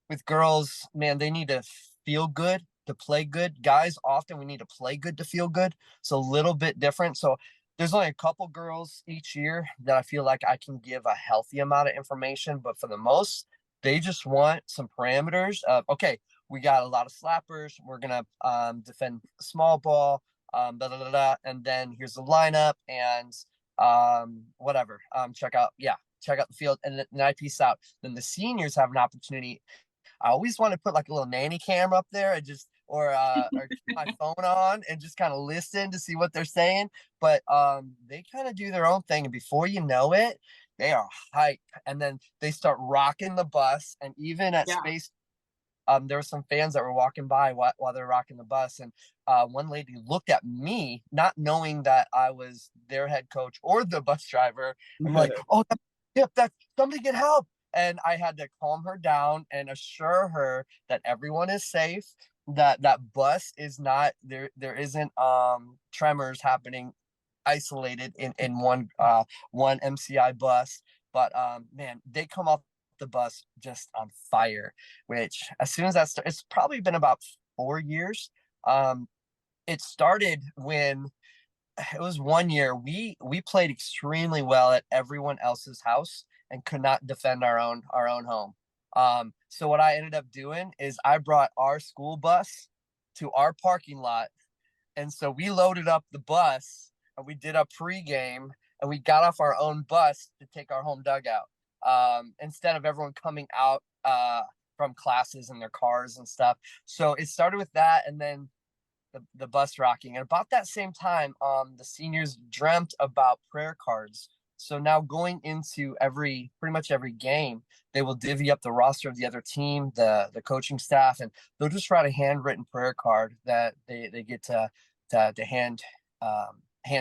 with girls, man, they need to feel good to play good. Guys, often we need to play good to feel good. So a little bit different. So there's only a couple girls each year that I feel like I can give a healthy amount of information, but for the most, they just want some parameters of okay, we got a lot of slappers. We're gonna defend small ball, and then here's the lineup and whatever. Check out the field, and then I peace out. Then the seniors have an opportunity. I always want to put like a little nanny cam up there and just or keep my phone on and just kind of listen to see what they're saying. But they kind of do their own thing, and before you know it, they are hype. And then they start rocking the bus. And even at Yeah. Space, there were some fans that were walking by while they were rocking the bus, and one lady looked at me, not knowing that I was their head coach or the bus driver. I'm like, "Oh, that's somebody get help!" And I had to calm her down and assure her that everyone is safe, that bus is not there. There isn't tremors happening isolated in one MCI bus, but man, they come off the bus just on fire. Which as soon as it's probably been about 4 years. It started when it was one year we played extremely well at everyone else's house and could not defend our own home. So what I ended up doing is I brought our school bus to our parking lot, and so we loaded up the bus and we did a pregame and we got off our own bus to take our home dugout. instead of everyone coming out from classes in their cars and stuff. So it started with that, and then the bus rocking. And about that same time, the seniors dreamt about prayer cards. So now going into pretty much every game, they will divvy up the roster of the other team, the coaching staff, and they'll just write a handwritten prayer card that they get to hand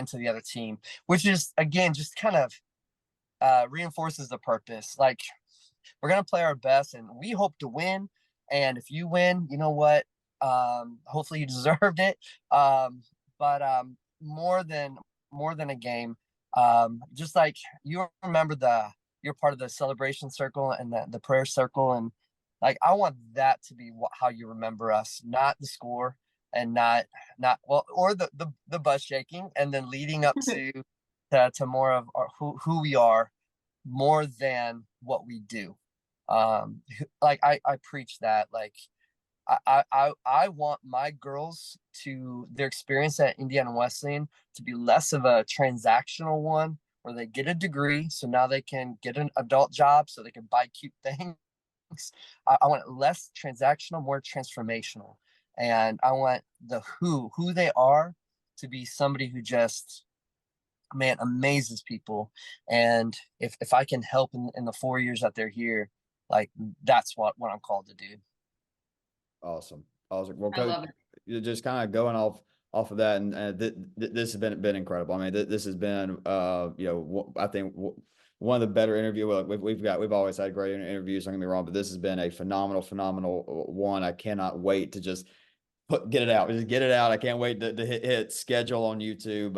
to the other team, which is, again, just kind of reinforces the purpose. Like, we're going to play our best and we hope to win. And if you win, you know what? Hopefully you deserved it. But more than a game, just like you remember you're part of the celebration circle and the prayer circle. And like, I want that to be how you remember us, not the score, and not well, or the bus shaking, and then leading up to more of who we are, more than what we do. Like I preach that. Like, I want my girls their experience at Indiana Wesleyan to be less of a transactional one where they get a degree, so now they can get an adult job so they can buy cute things. I want it less transactional, more transformational. And I want the who they are to be somebody who just, man, amazes people. And if I can help in the 4 years that they're here, like, that's what I'm called to do. Awesome. Well, I love Coach, you're just kind of going off of that, and this has been incredible. I mean, this has been I think one of the better interviews. We've always had great interviews. Don't get me wrong, but this has been a phenomenal one. I cannot wait to just get it out. Just get it out. I can't wait to hit schedule on YouTube.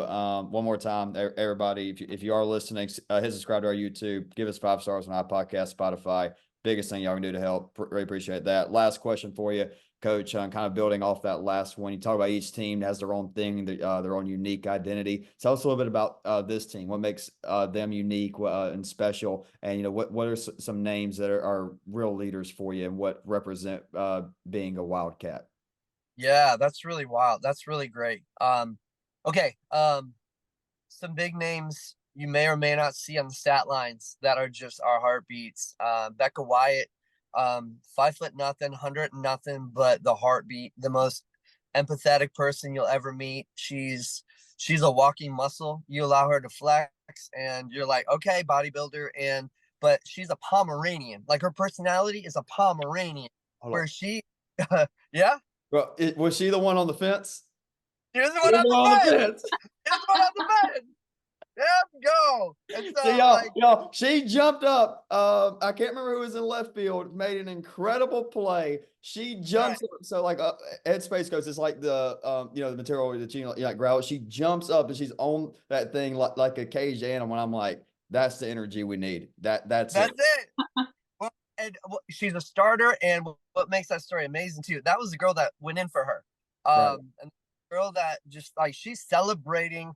One more time, everybody, if you are listening, hit subscribe to our YouTube. Give us 5 stars on iPodcast, Spotify. Biggest thing y'all can do to help. Really appreciate that. Last question for you, Coach. Kind of building off that last one. You talk about each team has their own thing, their own unique identity. Tell us a little bit about this team. What makes them unique and special? And what are some names that are real leaders for you, and what represent being a Wildcat? Yeah, that's really wild. That's really great. Okay. Some big names you may or may not see on the stat lines that are just our heartbeats. Becca Wyatt, 5'0" nothing, 100 nothing, but the heartbeat, the most empathetic person you'll ever meet. She's a walking muscle. You allow her to flex and you're like, okay, bodybuilder. But she's a Pomeranian. Like, her personality is a Pomeranian. Where she, yeah. Well, was she the one on the fence? She was the one on the fence. She was the one on the fence. Yep, go. And so, see, y'all, she jumped up. I can't remember who was in left field, made an incredible play. She jumps up. So, like, Headspace Coach, it's like the the material that you like growl. She jumps up and she's on that thing like a caged animal. And I'm like, that's the energy we need. That's it. Well, and she's a starter, and what makes that story amazing too, that was the girl that went in for her. Right. And the girl that just, like, she's celebrating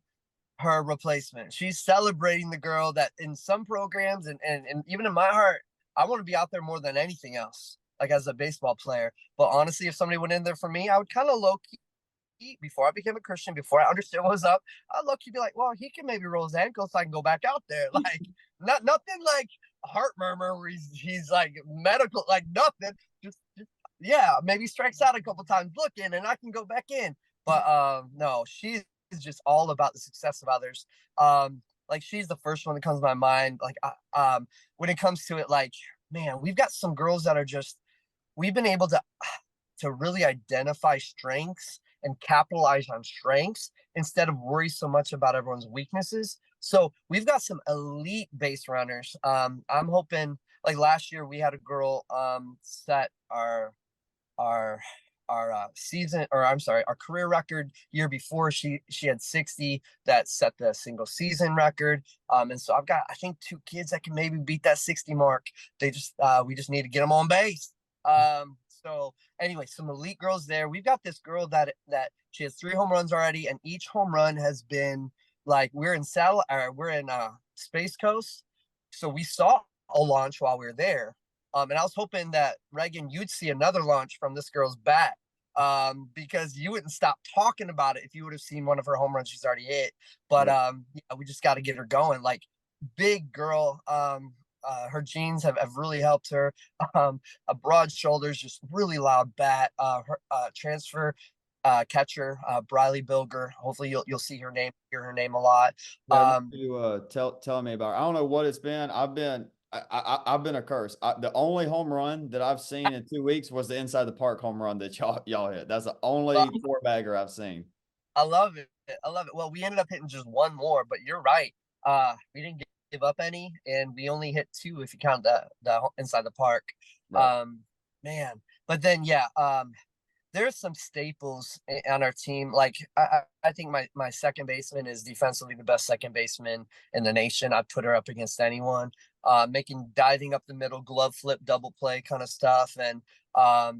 her replacement. She's celebrating the girl that in some programs and even in my heart, I want to be out there more than anything else, like as a baseball player. But honestly, if somebody went in there for me, I would kind of low key, before I became a Christian, before I understood what was up, I'd low key be like, well, he can maybe roll his ankle so I can go back out there. Like, nothing like heart murmur where he's like medical, like nothing. Just yeah, maybe strikes out a couple times looking and I can go back in. But no, she's just all about the success of others. Like, she's the first one that comes to my mind. Like, when it comes to it, like, man, we've got some girls that are just, we've been able to really identify strengths and capitalize on strengths instead of worry so much about everyone's weaknesses. So we've got some elite base runners. I'm hoping, like, last year we had a girl set our season, or I'm sorry, our career record. Year before, she had 60, that set the single season record. And so I've got, I think, 2 kids that can maybe beat that 60 mark. They just we just need to get them on base. So anyway, some elite girls there. We've got this girl that she has 3 home runs already, and each home run has been, like, we're in Space Coast, so we saw a launch while we were there. And I was hoping that, Reagan, you'd see another launch from this girl's bat, because you wouldn't stop talking about it if you would have seen one of her home runs she's already hit. But yeah, we just got to get her going. Like, big girl, her genes have really helped her. A broad shoulders, just really loud bat. Her transfer catcher, Briley Bilger. Hopefully you'll see her name, hear her name a lot. Yeah, you tell me about it. I don't know what it's been. I've been a curse. The only home run that I've seen in 2 weeks was the inside the park home run that y'all hit. That's the only four bagger I've seen. I love it. I love it. Well, we ended up hitting just one more, but you're right. We didn't give up any, and we only hit two if you count the inside the park. Right. Man, but then yeah, there's some staples on our team. Like I think my second baseman is defensively the best second baseman in the nation. I'd put her up against anyone. Making diving up the middle, glove flip, double play kind of stuff, and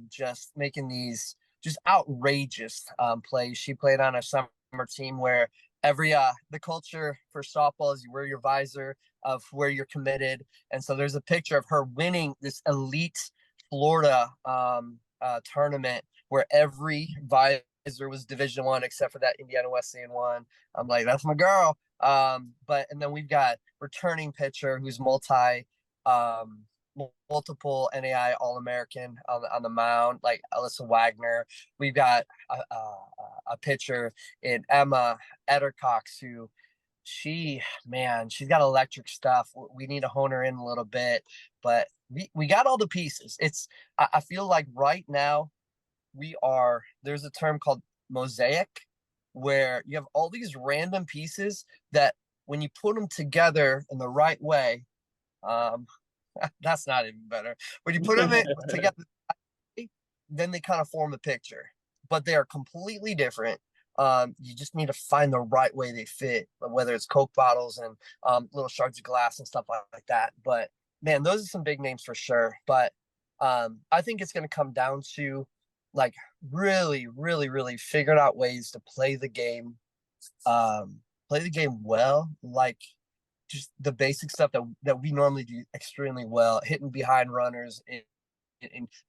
just making these just outrageous plays. She played on a summer team where the culture for softball is you wear your visor of where you're committed, and so there's a picture of her winning this elite Florida tournament where every visor was Division I except for that Indiana Wesleyan one. I'm like, that's my girl. And then we've got returning pitcher who's multiple NAIA All-American on the mound, like Alyssa Wagner. We've got a pitcher in Emma Ettercox who she's got electric stuff. We need to hone her in a little bit, but we got all the pieces. I feel like right now there's a term called mosaic where you have all these random pieces that when you put them together in the right way, that's not even better. When you put them together, then they kind of form a picture, but they are completely different. You just need to find the right way they fit, whether it's Coke bottles and little shards of glass and stuff like that. But man, those are some big names for sure. But I think it's going to come down to like really, really, really figured out ways to play the game well, like just the basic stuff that we normally do extremely well, hitting behind runners in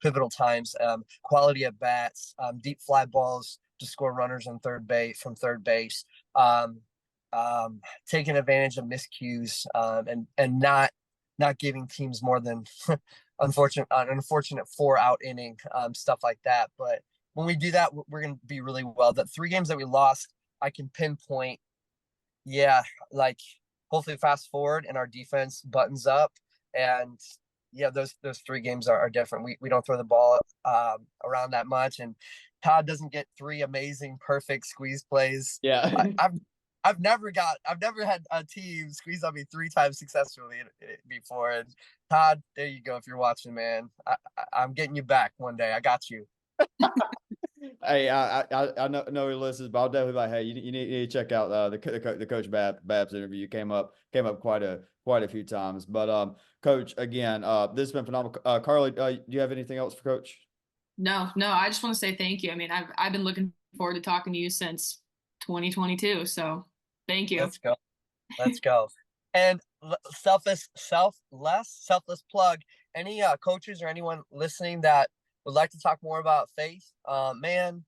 pivotal times, quality at bats, deep fly balls to score runners on third base from third base, taking advantage of miscues, and not giving teams more than an unfortunate 4-out inning, stuff like that. But when we do that, we're going to be really well. The 3 games that we lost, I can pinpoint. Yeah, like hopefully fast forward and our defense buttons up, and yeah, those 3 games are different. We don't throw the ball around that much, and Todd doesn't get 3 amazing, perfect squeeze plays. Yeah. I've never had a team squeeze on me 3 times successfully before. And Todd, there you go. If you're watching, man, I'm getting you back one day. I got you. Hey, I know he listens, but I'll definitely be like, hey, you need to check out the Coach Babs interview. You came up quite a few times. But Coach, again, this has been phenomenal. Carly, do you have anything else for Coach? No, I just want to say thank you. I mean, I've been looking forward to talking to you since 2022. So thank you. Let's go. And selfless plug. Any coaches or anyone listening that would like to talk more about faith, man,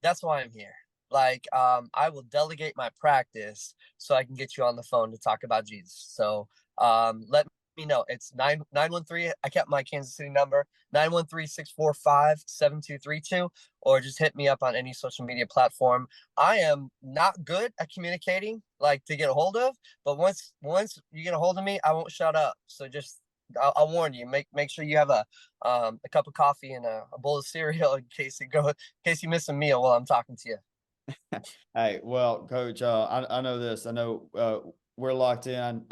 that's why I'm here. Like, I will delegate my practice so I can get you on the phone to talk about Jesus. So let me know. It's 913. I kept my Kansas City number, 913-645-7232, or just hit me up on any social media platform. I am not good at communicating, like to get a hold of, but once you get a hold of me, I won't shut up. So just I'll warn you. Make sure you have a cup of coffee and a bowl of cereal in case you miss a meal while I'm talking to you. Hey, well, Coach, I know this. I know we're locked in.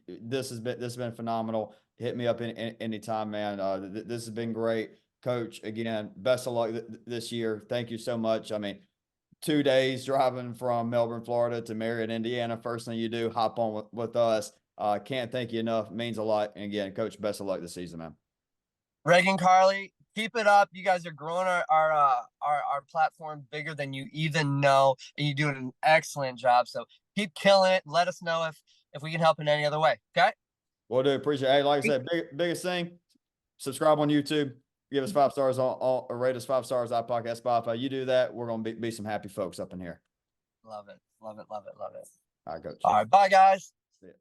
This has been phenomenal. Hit me up anytime, man. This has been great, Coach. Again, best of luck this year. Thank you so much. I mean, 2 days driving from Melbourne, Florida to Marion, Indiana. First thing you do, hop on with us. Can't thank you enough. Means a lot. And again, Coach, best of luck this season, man. Reagan, Carly, keep it up. You guys are growing our platform bigger than you even know, and you're doing an excellent job. So keep killing it. Let us know if we can help in any other way. Okay. Well, do appreciate it. Hey, like I said, biggest thing, subscribe on YouTube. Give us 5 stars or rate us 5 stars on podcast Spotify. You do that, we're gonna be some happy folks up in here. Love it. All right, Coach. All right, bye guys. See ya.